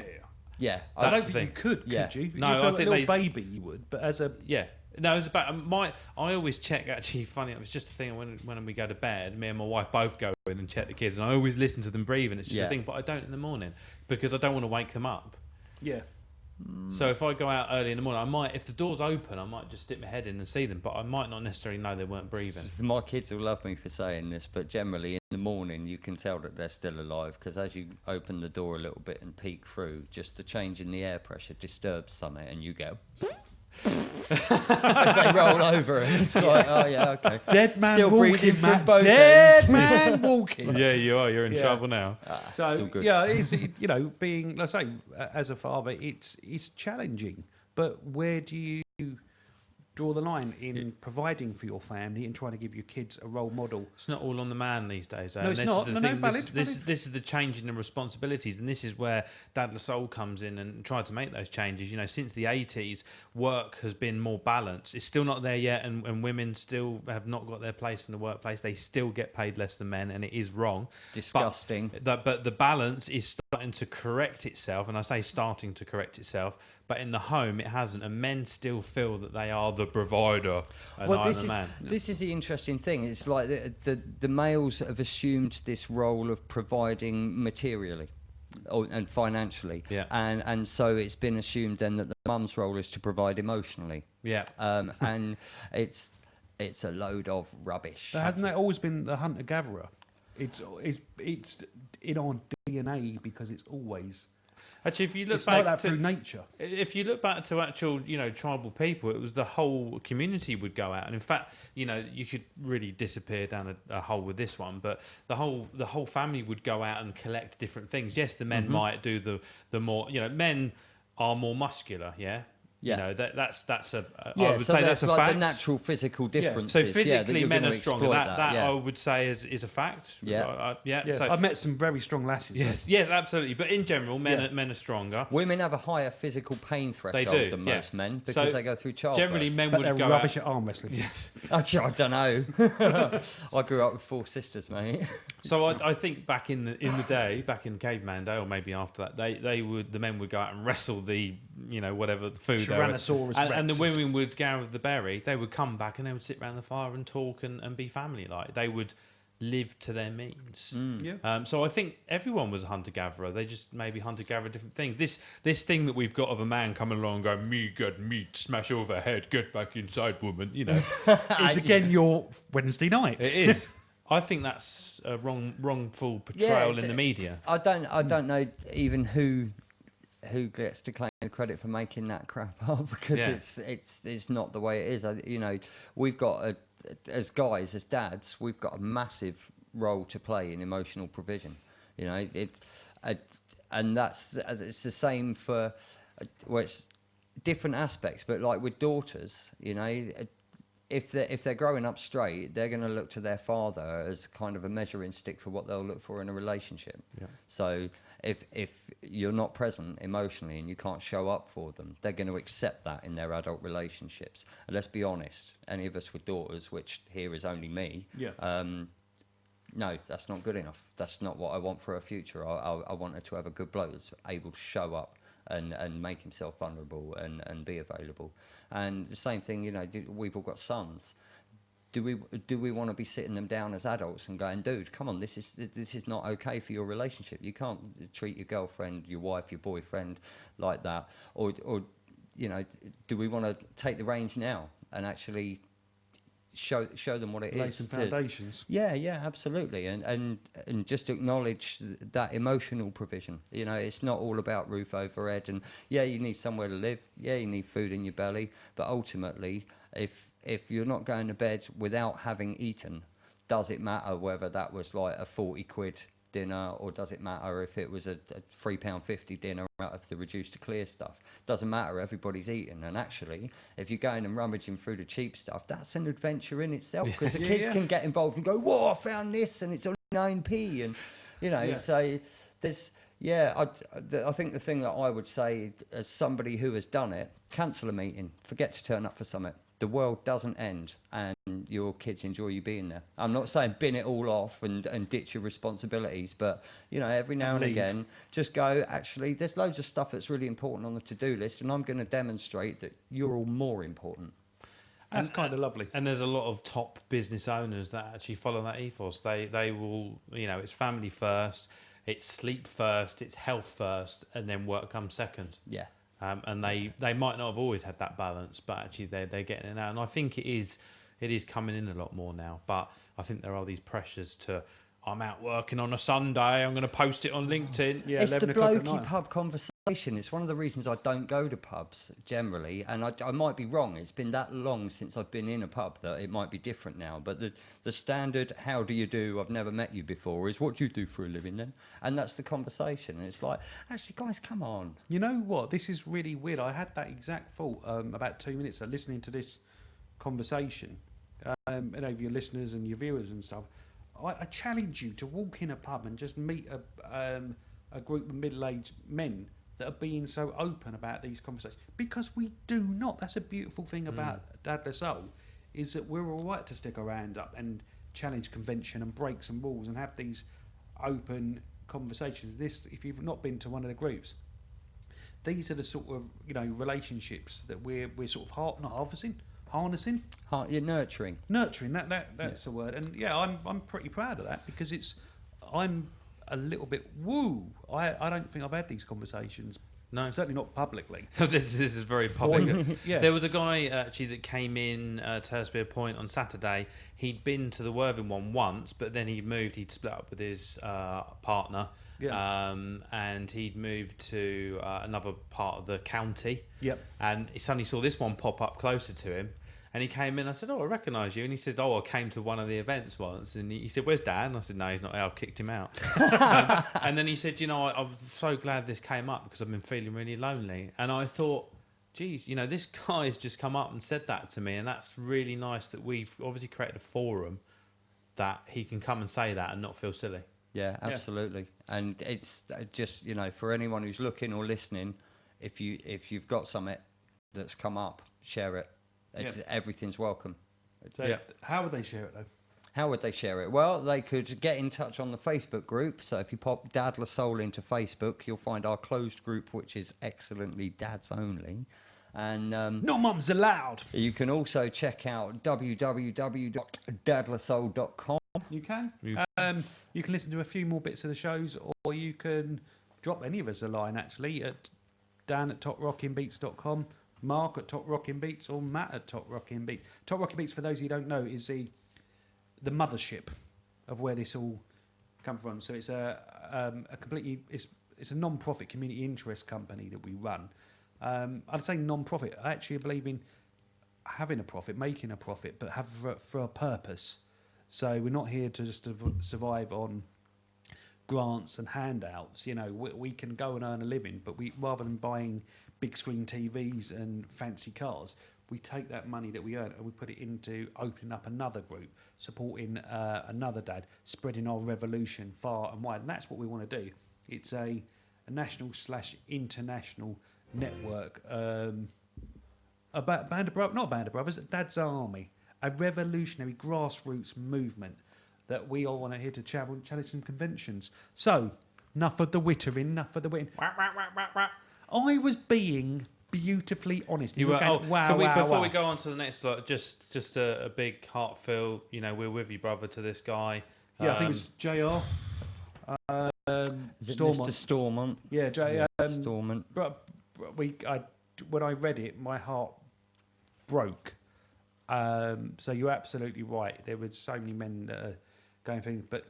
Yeah. I don't think you could you? No, I think a little baby you would, but as a No, it was about I always check. Actually, funny. It was just a thing when we go to bed. Me and my wife both go in and check the kids, and I always listen to them breathing. It's just a thing, but I don't in the morning because I don't want to wake them up. Yeah. So if I go out early in the morning, I might, if the door's open, I might just stick my head in and see them, but I might not necessarily know they weren't breathing. My kids will love me for saying this, but generally in the morning you can tell that they're still alive because as you open the door a little bit and peek through, just the change in the air pressure disturbs something, and you go. As they roll over, and it's like, oh yeah, okay. Dead man Still walking, breathing from Matt. both Dead ends. man walking. Yeah, you are. You're in Yeah. trouble now. So It's all good. yeah, it's being, let's say, as a father, it's challenging. But where do you draw the line in providing for your family and trying to give your kids a role model? It's not all on the man these days. No, it's not. Valid. This is the changing in responsibilities, and this is where Dad Lasole comes in and tried to make those changes. Since the 80s, work has been more balanced. It's still not there yet, and women still have not got their place in the workplace. They still get paid less than men, and it is wrong. Disgusting. But the balance is starting to correct itself, and I say starting to correct itself. But in the home, it hasn't, and men still feel that they are the provider, and I'm the man. This is the interesting thing. It's like the males have assumed this role of providing materially and financially, and so it's been assumed then that the mum's role is to provide emotionally. Yeah, and it's a load of rubbish. But hasn't that always been the hunter-gatherer? It's in our DNA because it's always. Actually, if you look It's back like that to through nature. If you look back to actual, tribal people, it was the whole community would go out, and in fact, you could really disappear down a hole with this one, but the whole family would go out and collect different things. Yes, the men might do the more, men are more muscular, yeah. Yeah. That's a. Yeah, I would so say that's a like fact. the natural physical differences. So physically, that men you're are gonna stronger. exploit That yeah. I would say is a fact. Yeah. Yeah. So I've met some very strong lasses. Yes, absolutely. But in general, men are stronger. Women have a higher physical pain threshold than most men because they go through childbirth. Generally, men But would they're go rubbish out. at arm wrestling. Yes. Actually, I don't know. I grew up with 4 sisters, mate. So I think back in the day, back in caveman day, or maybe after that, the men would go out and wrestle the whatever the food Tyrannosaurus and the Rexes. women would gather the berries. They would come back and they would sit around the fire and talk and be family like. They would live to their means. So I think everyone was a hunter gatherer. They just maybe hunter gatherer different things. This thing that we've got of a man coming along and going, me good meat, smash over head, get back inside, woman. Is again your Wednesday night. It is. I think that's a wrongful portrayal in the media. I don't know even who gets to claim the credit for making that crap up because it's not the way it is. We've got as guys, as dads, we've got a massive role to play in emotional provision. And it's the same for it's different aspects, but like with daughters, if they're growing up straight, they're going to look to their father as kind of a measuring stick for what they'll look for in a relationship. Yeah. So if you're not present emotionally and you can't show up for them, they're going to accept that in their adult relationships. And let's be honest, any of us with daughters, which here is only me, no, that's not good enough. That's not what I want for a future. I want her to have a good bloke that's able to show up and make himself vulnerable and be available. And the same thing, we've all got sons. Do we want to be sitting them down as adults and going, dude, come on, this is not okay for your relationship. You can't treat your girlfriend, your wife, your boyfriend like that. Or do we want to take the reins now and actually show them what it Lay is? some foundations. Yeah, absolutely, and just acknowledge that emotional provision. It's not all about roof over head, and you need somewhere to live. You need food in your belly, but ultimately, if you're not going to bed without having eaten, does it matter whether that was like a 40 quid dinner, or does it matter if it was a £3.50 dinner out of the reduced to clear stuff? Doesn't matter, everybody's eating. And actually, if you're going and rummaging through the cheap stuff, that's an adventure in itself, because the kids can get involved and go, whoa, I found this and it's only 9p, and so there's I think the thing that I would say as somebody who has done it, cancel a meeting, forget to turn up for something. The world doesn't end and your kids enjoy you being there. I'm not saying bin it all off and ditch your responsibilities, but every now and again, just go, actually, there's loads of stuff that's really important on the to-do list, and I'm going to demonstrate that you're all more important. That's kind of lovely. And there's a lot of top business owners that actually follow that ethos. They will, it's family first, it's sleep first, it's health first, and then work comes second. Yeah. And they might not have always had that balance, but actually they're getting it now. And I think it is coming in a lot more now. But I think there are these pressures to, I'm out working on a Sunday, I'm going to post it on LinkedIn. It's the blokey pub conversation. It's one of the reasons I don't go to pubs generally, and I might be wrong. It's been that long since I've been in a pub that it might be different now. But the standard, how do you do? I've never met you before. Is what do you do for a living then? And that's the conversation. And it's like, actually, guys, come on. You know what? This is really weird. I had that exact thought about 2 minutes of listening to this conversation. And over your listeners and your viewers and stuff. I challenge you to walk in a pub and just meet a group of middle-aged men that are being so open about these conversations, because we do not. That's a beautiful thing about Dadless Soul, is that we're all right to stick our hand up and challenge convention and break some rules and have these open conversations. This, if you've not been to one of the groups, these are the sort of relationships that we're sort of harnessing. You're nurturing. That's the word. And yeah, I'm pretty proud of that, because I'm a little bit woo. I don't think I've had these conversations. No, certainly not publicly. This is very public. Yeah. There was a guy actually that came in to Hurstbeer Point on Saturday. He'd been to the Worthing one once, but then he moved. He'd split up with his partner, and he'd moved to another part of the county. Yep. And he suddenly saw this one pop up closer to him. And he came in, I said, "Oh, I recognise you." And he said, "Oh, I came to one of the events once." And he said, "Where's Dad?" And I said, "No, he's not there. I've kicked him out." And then he said, I'm so glad this came up, because I've been feeling really lonely. And I thought, geez, this guy has just come up and said that to me. And that's really nice that we've obviously created a forum that he can come and say that and not feel silly. Yeah, absolutely. Yeah. And it's just, for anyone who's looking or listening, if you've got something that's come up, share it. Everything's welcome. So how would they share it though? How would they share it? Well, they could get in touch on the Facebook group. So if you pop Dadless Soul into Facebook, you'll find our closed group, which is excellently dads only. And no mums allowed. You can also check out www.dadlesssoul.com. You can. You can listen to a few more bits of the shows, or you can drop any of us a line actually at dan@toprockinbeats.com. Mark at Top Rockin' Beats, or Matt at Top Rockin' Beats. Top Rockin' Beats, for those of you who don't know, is the mothership of where this all come from. So it's a completely it's a non-profit community interest company that we run. I'd say non-profit. I actually believe in having a profit, making a profit, but have for a purpose. So we're not here to just survive on grants and handouts. We can go and earn a living, but rather than buying big screen TVs and fancy cars, we take that money that we earn and we put it into opening up another group, supporting another dad, spreading our revolution far and wide. And that's what we want to do. It's a national/international network, a band of brothers, Dad's Army, a revolutionary grassroots movement that we all want to here to challenge some conventions. So, enough of the wittering, enough of the witting. I was being beautifully honest. You were. Going, wow, before wow. we go on to the next slide, just a big heartfelt, we're with you, brother, to this guy. Yeah, I think it was JR. Mr. Stormont? Yeah, Stormont. But when I read it, my heart broke. So you're absolutely right. There were so many men that are going through, but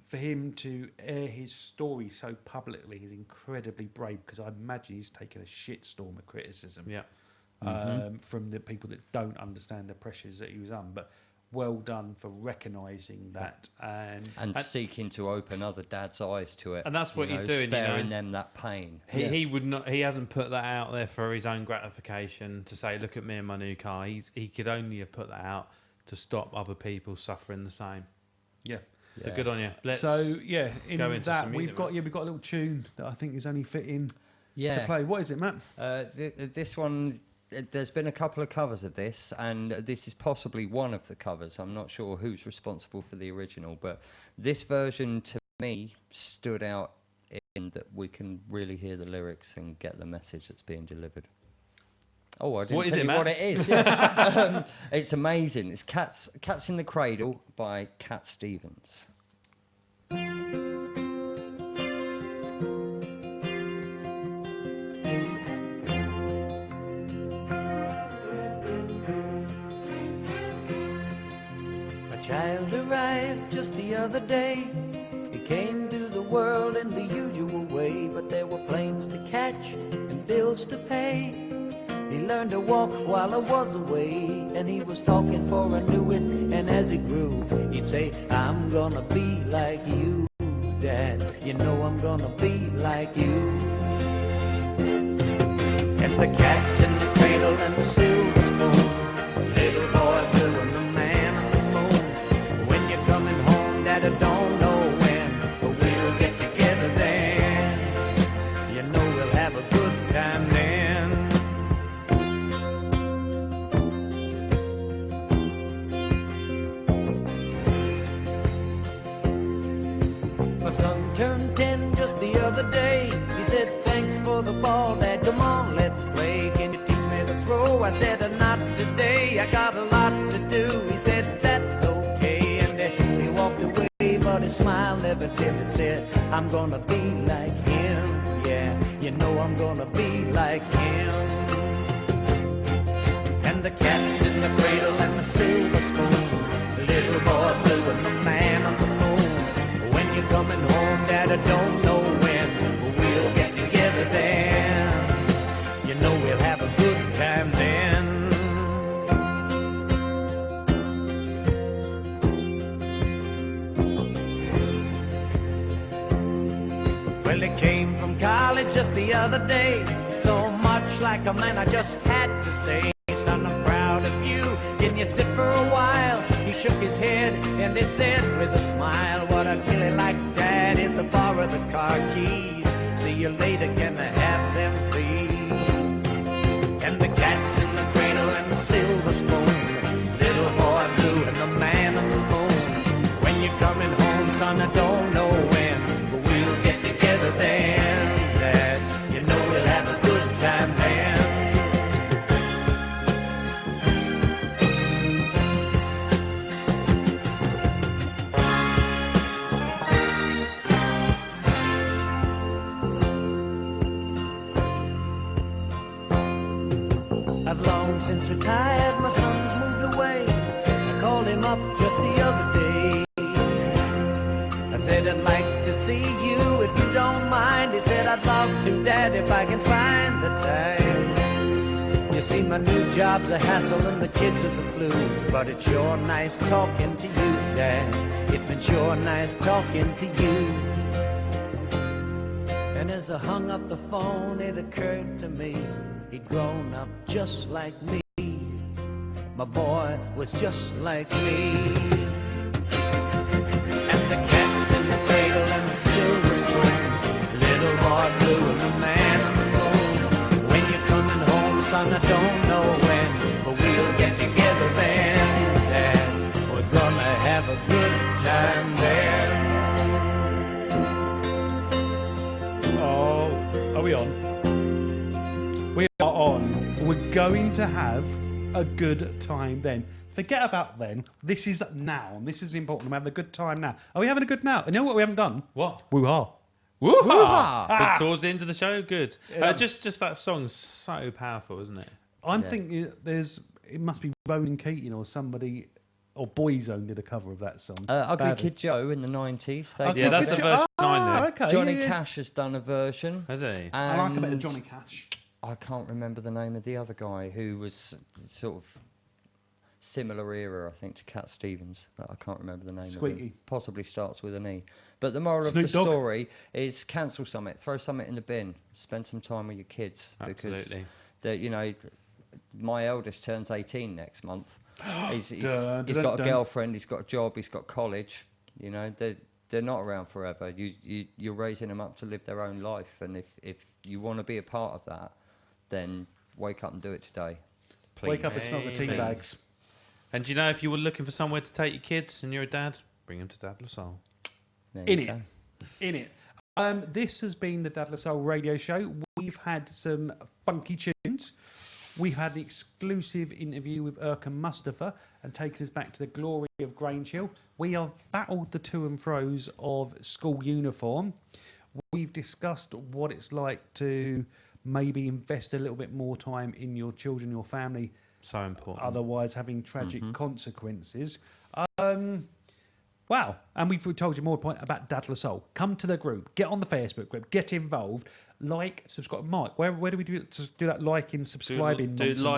for him to air his story so publicly is incredibly brave, because I imagine he's taken a shitstorm of criticism from the people that don't understand the pressures that he was on. But well done for recognising that and seeking to open other dads' eyes to it. And that's what he's doing, sparing them that pain. He would not. He hasn't put that out there for his own gratification to say, "Look at me and my new car." He could only have put that out to stop other people suffering the same. Yeah. So good on you. In that we've got a little tune that I think is only fitting to play. What is it, Matt? This one. There's been a couple of covers of this, and this is possibly one of the covers. I'm not sure who's responsible for the original, but this version to me stood out in that we can really hear the lyrics and get the message that's being delivered. Oh, I didn't tell you what it is. Yeah. It's amazing. It's Cats in the Cradle by Cat Stevens. Child arrived just the other day. He came to the world in the usual way, but there were planes to catch and bills to pay. He learned to walk while I was away, and he was talking for I knew it, and as he grew, he'd say, I'm gonna be like you, Dad, you know I'm gonna be like you. And the cat's in the cradle and the silver spoon, little boy blue and the man on the moon. When you're coming home, Dad, I don't know when, but we'll get together then. You know we'll have a good time then. My son turned 10 just the other day. He said, thanks for the ball, Dad, come on, let's play. Can you teach me to throw? I said, not today, I got a lot to do. He said, that's okay, and he walked away, but his smile never dimmed. Said, I'm gonna be like him, yeah, you know I'm gonna be like him. And the cat's in the cradle and the silver spoon, little boy blue and the man on the moon. When you're coming home, Dad, I don't know when, but we'll get together then. You know we'll have a good time then. Well, he came from college just the other day, so much like a man I just had to say, son, I'm proud of you. Can you sit for a while? He shook his head and he said with a smile, what I'd really like, Dad, is to borrow the car keys. See you later, can I have them, please? And the cat's in the cradle and the silver spoon, little boy blue and the man on the moon. When you're coming home, son, I don't know when, but we'll get together then, Dad. You know we'll have a good time then. I've long since retired, my son's moved away. I called him up just the other day. I said, I'd like to see you if you don't mind. He said, I'd love to, Dad, if I can find the time. You see, my new job's a hassle and the kids are the flu, but it's sure nice talking to you, Dad. It's been sure nice talking to you. And as I hung up the phone, it occurred to me, he'd grown up just like me. My boy was just like me. And the cat's in the cradle and the silver spoon, little boy blue and the man on the moon. When you're coming home, son, I don't know when, but we'll get together then, Dad. We're gonna have a good time there. Oh, are we on? We are on. We're going to have a good time then. Forget about then. This is now. This is important. We're having a good time now. Are we having a good now? You know what we haven't done? What? Woo-ha. Woo-ha! Ah. But towards the end of the show, good. Yeah. Just that song's so powerful, isn't it? I'm thinking it must be Ronan Keating or somebody, or Boyzone did a cover of that song. Ugly Badly. Kid Joe in the 90s. Yeah, that's the version I know. Okay, Johnny yeah. Cash has done a version. Has he? I like a bit of and Johnny Cash. I can't remember the name of the other guy who was sort of similar era, I think, to Cat Stevens. But I can't remember the name of Squeaky. him. Possibly starts with an E. But the moral Snoop of the Dogg. story is cancel something, throw something in the bin, spend some time with your kids. Absolutely. Because, you know, my eldest turns 18 next month. He's Dun, got dun, a dun. girlfriend, he's got a job, he's got college. You know, they're not around forever. You're raising them up to live their own life. And if you want to be a part of that, then wake up and do it today. Please. Wake up and smell the tea Please. bags. And do you know, if you were looking for somewhere to take your kids and you're a dad, bring them to Dad LaSalle. There you In go. it. This has been the Dad LaSalle radio show. We've had some funky tunes. We had the exclusive interview with Erkan Mustafa and taken us back to the glory of Grange Hill. We have battled the to and fro's of school uniform. We've discussed what it's like to maybe invest a little bit more time in your children, your family. So important. Otherwise having tragic consequences. Wow. And we've told you more point about Dad La Soul. Come to the group. Get on the Facebook group. Get involved. Like, subscribe. Mike, where do we do that liking, subscribing?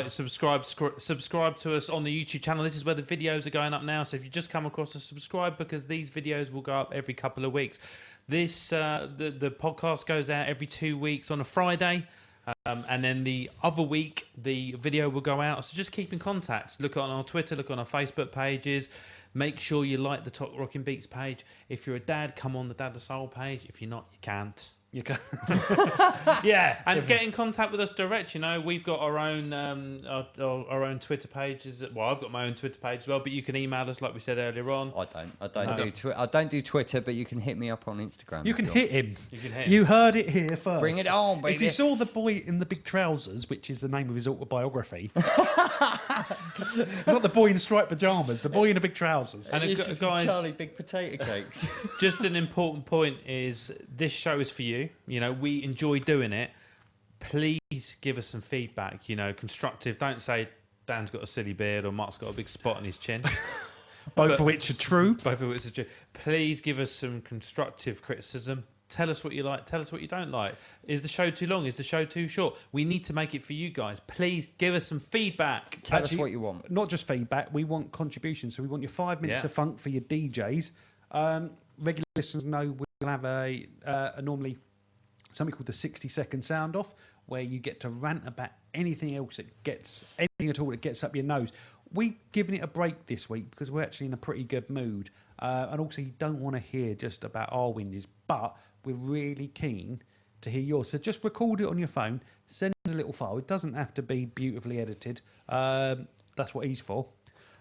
Subscribe to us on the YouTube channel. This is where the videos are going up now. So if you just come across us, subscribe, because these videos will go up every couple of weeks. This the podcast goes out every 2 weeks on a Friday. And then the other week, the video will go out. So just keep in contact. Look on our Twitter, look on our Facebook pages. Make sure you like the Talk Rockin' Beats page. If you're a dad, come on the Dad La Soul page. If you're not, you can't. You can. Yeah, and get in contact with us direct. You know, we've got our own Twitter pages. Well, I've got my own Twitter page as well, but you can email us like we said earlier on. I don't do Twitter, but you can hit me up on Instagram. You can hit him. You heard it here first. Bring it on, baby. If you saw The Boy in the Big Trousers, which is the name of his autobiography, not The Boy in Striped Pyjamas, The Boy in the Big Trousers. And guys, Charlie Big Potato Cakes. Just an important point is this show is for you. You know, we enjoy doing it. Please give us some feedback, you know, constructive. Don't say Dan's got a silly beard or Mark's got a big spot on his chin. Both of which are true. Both of which are true. Please give us some constructive criticism. Tell us what you like. Tell us what you don't like. Is the show too long? Is the show too short? We need to make it for you guys. Please give us some feedback. Tell us what you want. Not just feedback. We want contributions. So we want your 5 minutes of funk for your DJs. Regular listeners know we'll have a normally something called the 60-second sound off, where you get to rant about anything else that gets anything at all that gets up your nose. We've given it a break this week because we're actually in a pretty good mood, and also you don't want to hear just about our whinges, but we're really keen to hear yours. So just record it on your phone, send us a little file. It doesn't have to be beautifully edited. That's what he's for.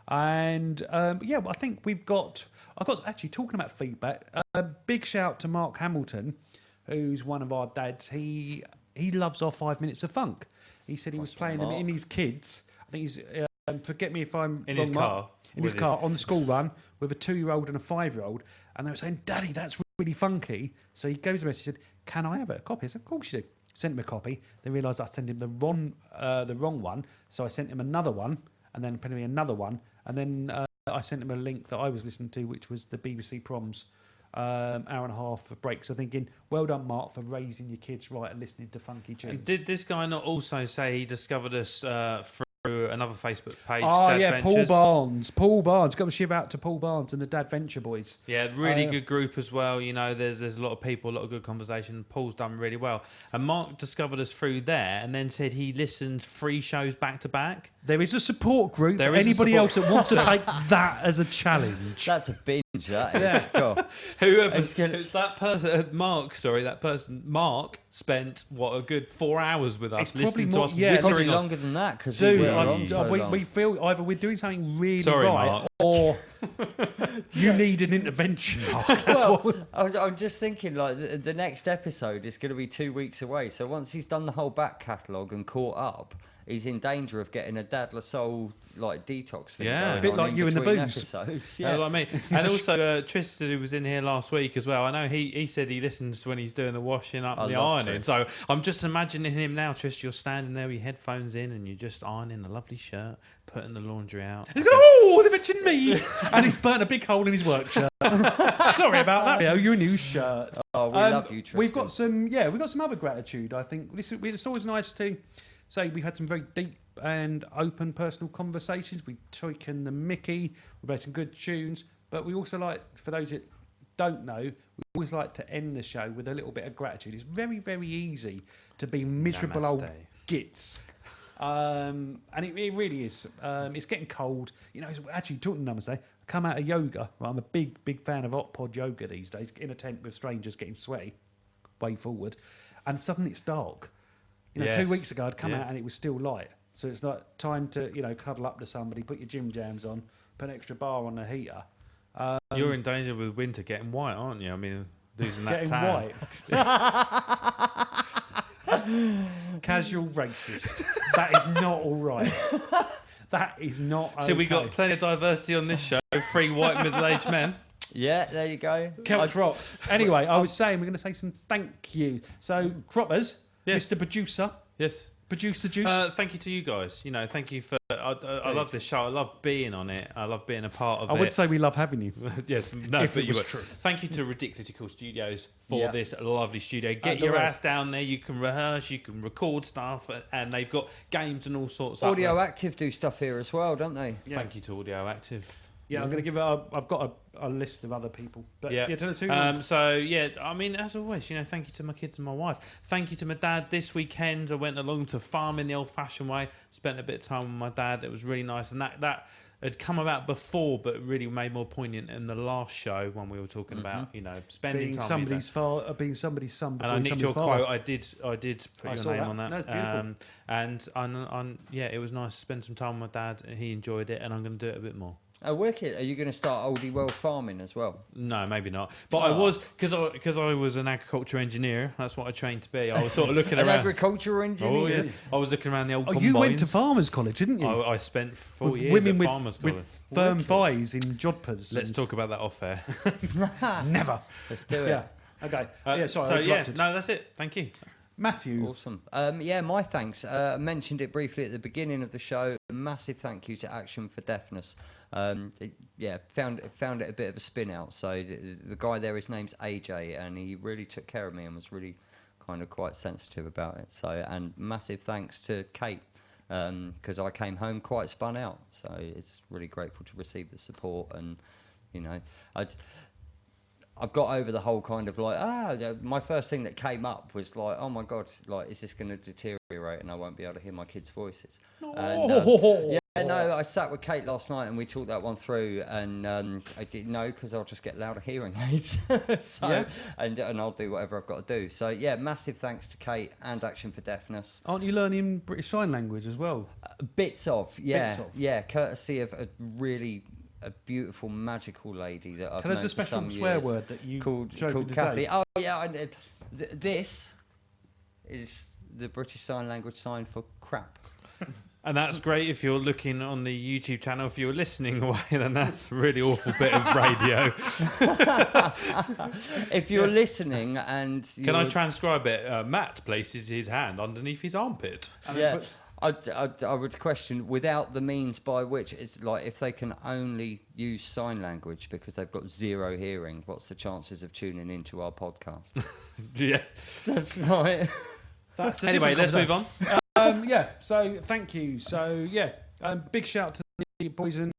And yeah, I think I've got actually talking about feedback. A big shout to Mark Hamilton, who's one of our dads. He loves our 5 minutes of funk. He said he was playing them in his kids. I think he's forget me if I'm in wrong, his Mark. car. In his car on the school run with a 2-year-old and a 5-year-old, and they were saying, "Daddy, that's really funky." So he goes to the message, he said, "Can I have a copy?" I said, "Of course you do." Sent him a copy. They realised I sent him the wrong one, so I sent him another one, and then put him another one, and then I sent him a link that I was listening to, which was the BBC Proms. Hour and a half of breaks. So thinking, well done, Mark, for raising your kids right and listening to funky tunes. Did this guy not also say he discovered us through another Facebook page? Oh, Dad yeah, Ventures? Paul Barnes. Got to shiv out to Paul Barnes and the Dad Venture boys. Yeah, really good group as well. You know, there's a lot of people, a lot of good conversation. Paul's done really well. And Mark discovered us through there and then said he listened 3 shows back to back. There is a support group for anybody else that wants to take that as a challenge. That's a binge, that is. Yeah. That person, Mark, spent, a good 4 hours with us listening to us. It's probably longer than that, because we feel either we're doing something really right, Mark. or you need an intervention, Mark. I'm just thinking, like, the next episode is going to be 2 weeks away. So once he's done the whole back catalogue and caught up, he's in danger of getting a Dad La Soul detox thing. Yeah, a bit like you in the booze. Episodes. Yeah, I mean, and also Tristan, who was in here last week as well. I know he said he listens when he's doing the washing up and the ironing. So I'm just imagining him now, Tristan. You're standing there with your headphones in, and you're just ironing a lovely shirt, putting the laundry out. He's going, "Oh, they mentioned me," and he's burnt a big hole in his work shirt. Sorry about that. I owe you a new shirt. Oh, we love you, Tristan. We've got some other gratitude. I think it's always nice to say we've had some very deep and open personal conversations. We've taken the mickey. We've had some good tunes, but we also like, for those that don't know, we always like to end the show with a little bit of gratitude. It's very, very easy to be miserable old gits. And it really is. It's getting cold. You know, actually, talking to Namaste, I come out of yoga. Right, I'm a big, big fan of hot pod yoga these days, in a tent with strangers getting sweaty, way forward. And suddenly it's dark. You know, 2 weeks ago I'd come out and it was still light. So it's like time to, cuddle up to somebody, put your gym jams on, put an extra bar on the heater. You're in danger with winter getting white, aren't you? I mean, losing that getting tan. White. Casual racist. That is not all right. That is not okay. So we got plenty of diversity on this show. 3 white middle-aged men. Yeah, there you go. Count Crop. Anyway, I was saying we're going to say some thank you. So, Croppers, Mr. Producer. Yes. Produce the juice. Thank you to you guys. Thank you for. I love this show. I love being on it. I love being a part of it. I would say we love having you. Yes, no, if but it you was would. true. Thank you to Ridiculously Cool Studios for this lovely studio. Get the your rest. ass down there. You can rehearse, you can record stuff, and they've got games and all sorts. Audio Active do stuff here as well, don't they? Thank you to Audio Active. Yeah, I'm going to give it. I've got a list of other people. But yeah, tell us who. So yeah, I mean, as always, thank you to my kids and my wife. Thank you to my dad. This weekend, I went along to farming the old-fashioned way. Spent a bit of time with my dad. It was really nice, and that had come about before, but really made more poignant in the last show when we were talking about spending being time somebody's father, being somebody's son. And I nicked your father. quote. I did put your name on that. No, it's beautiful. And it was nice to spend some time with my dad. He enjoyed it, and I'm going to do it a bit more. Oh, wicked. Are you going to start Oldie World farming as well? No, maybe not. But I was, because I was an agriculture engineer. That's what I trained to be. I was sort of looking An around. agricultural engineer? Oh, yeah. I was looking around the old combines. You went to farmers' college, didn't you? I spent 4 with years women at farmers' college. with firm thighs in jodhpurs. Let's talk about that off air. Never. Let's do it. Yeah. Okay. Sorry. So I yeah, interrupted. no, that's it. Thank you. Matthew. Awesome. My thanks. I mentioned it briefly at the beginning of the show. Massive thank you to Action for Deafness. Found it a bit of a spin out. So the guy there, his name's AJ, and he really took care of me and was really kind of quite sensitive about it. So, and massive thanks to Kate, because I came home quite spun out. So it's really grateful to receive the support, and I've got over the whole kind of my first thing that came up was like, oh my God, like, is this going to deteriorate and I won't be able to hear my kids' voices? I sat with Kate last night and we talked that one through, and I didn't know because I'll just get louder hearing aids. And I'll do whatever I've got to do. So yeah, massive thanks to Kate and Action for Deafness. Aren't you learning British Sign Language as well? Bits of, courtesy of a beautiful, magical lady that I've Tell known us a for some special swear years, word that you called today. Kathy. Oh yeah, I did. This is the British Sign Language sign for crap. And that's great if you're looking on the YouTube channel. If you're listening away, then that's a really awful bit of radio. If you're listening and Can I transcribe it? Matt places his hand underneath his armpit. Yeah. I would question, without the means by which, it's like, if they can only use sign language because they've got zero hearing, what's the chances of tuning into our podcast? Yes. That's right. Anyway, let's move on. So thank you. So big shout to the boys and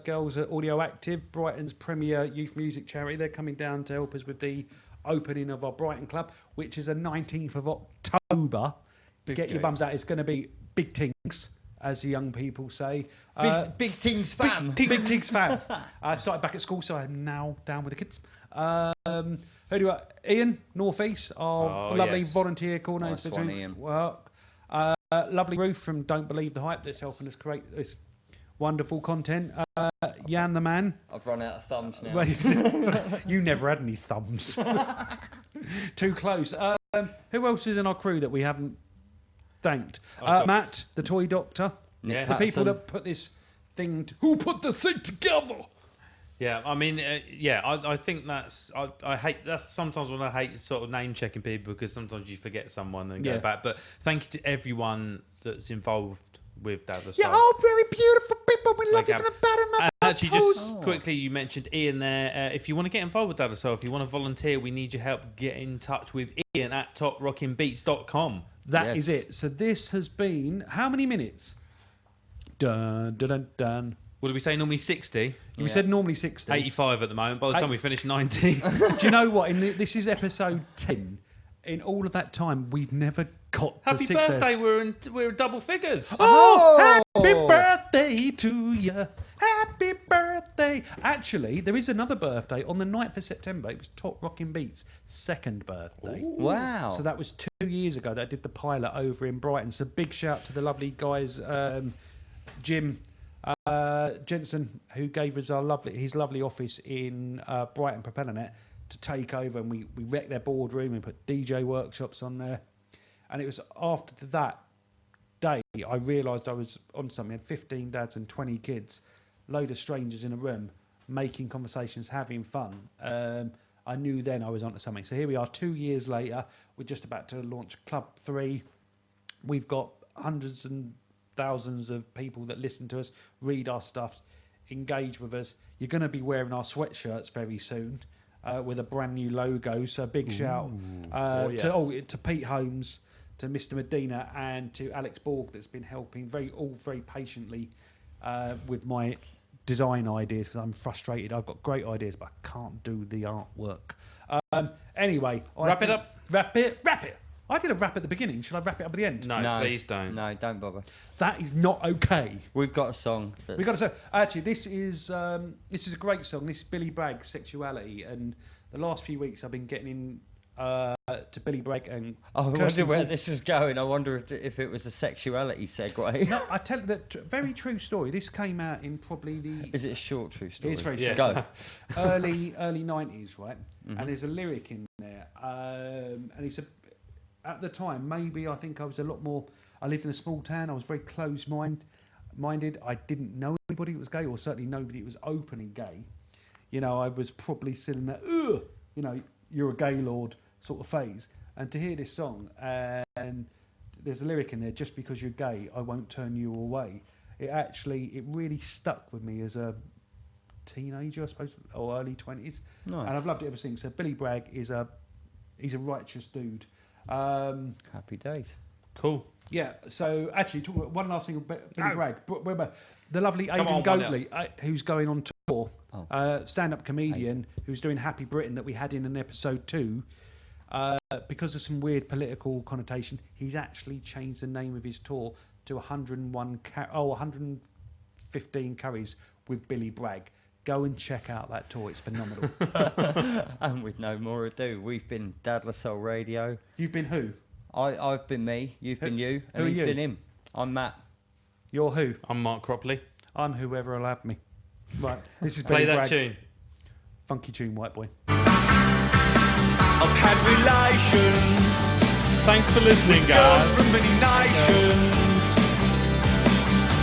girls at Audio Active, Brighton's premier youth music charity. They're coming down to help us with the opening of our Brighton club, which is the 19th of October. Get your bums out. It's going to be big tings, as the young people say. Big things fam. Big things fam. I've started back at school, so I'm now down with the kids. Who do Ian, North East, our lovely volunteer coordinator. Nice one, Ian. Work. Lovely Ruth from Don't Believe the Hype that's helping us create this wonderful content. Jan the man. I've run out of thumbs now. You never had any thumbs. Too close. Who else is in our crew that we haven't thanked? Matt, the toy doctor. Nick the Patterson. people that put this thing. Who put this thing together? Yeah, I mean, I think I hate that's sometimes when I hate sort of name checking people because sometimes you forget someone and go back. But thank you to everyone that's involved with Dad the Soul. You're all very beautiful people. We love you from the bottom of our Actually, just quickly, you mentioned Ian there. If you want to get involved with Dad the Soul, if you want to volunteer, we need your help. Get in touch with Ian at toprockinbeats.com. That is it. So this has been how many minutes? Dun dun dun dun. What did we say? Normally 60. We said normally 60. 85 at the moment. By the time we finish 90. Do you know what? This is episode 10. In all of that time, we've never got to Happy 60. birthday! We're double figures. Oh, happy birthday to you. Happy birthday. Actually, there is another birthday on the 9th of September. It was Top Rockin' Beats' second birthday. Ooh. Wow. So that was 2 years ago that I did the pilot over in Brighton. So big shout to the lovely guys, Jim Jensen, who gave us his lovely office in Brighton Propellernet to take over, and we wrecked their boardroom and put DJ workshops on there. And it was after that day I realised I was on something. I had 15 dads and 20 kids, load of strangers in a room, making conversations, having fun. I knew then I was onto something. So here we are 2 years later. We're just about to launch Club 3. We've got hundreds and thousands of people that listen to us, read our stuff, engage with us. You're going to be wearing our sweatshirts very soon with a brand new logo. So a big shout to Pete Holmes, to Mr. Medina, and to Alex Borg that's been helping very patiently with my design ideas, because I'm frustrated. I've got great ideas, but I can't do the artwork. Anyway, Wrap it up. Wrap it. I did a rap at the beginning. Should I wrap it up at the end? No, please don't. No, don't bother. That is not okay. We've got a song. We've got a song. Actually, this is a great song. This is Billy Bragg, Sexuality, and the last few weeks I've been getting in to Billy Bragg and. Oh, I wonder where this was going. I wonder if it was a sexuality segue. No, I tell you that very true story. This came out in probably the. Is it a short true story? It's very short. Go. early 90s, right? Mm-hmm. And there's a lyric in there, and it's at the time, maybe I think I was a lot more. I lived in a small town. I was very close-minded. I didn't know anybody that was gay, or certainly nobody that was openly gay. You know, I was probably still in that, you know, you're a gay lord sort of phase. And to hear this song, and there's a lyric in there, just because you're gay, I won't turn you away. It really stuck with me as a teenager, I suppose, or early 20s. Nice. And I've loved it ever since. So Billy Bragg he's a righteous dude. Happy days. Cool. Yeah, so actually, talking about one last thing about Billy Bragg. The lovely Come Aidan on, Goatley, who's going on tour, stand-up comedian who's doing Happy Britain that we had in episode 2. Because of some weird political connotation, he's actually changed the name of his tour to 115 Curries with Billy Bragg. Go and check out that tour. It's phenomenal. And with no more ado, we've been Dad La Soul Radio. You've been who? I've been me, you've been you, and who are he's you? been him. I'm Matt. You're who? I'm Mark Cropley. I'm whoever will have me. Right, this is Play Billy that Bragg. tune. Funky tune, white boy. I've had relations. Thanks for listening, guys. Girls from many nations.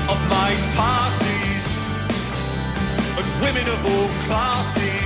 I've made passes and women of all classes.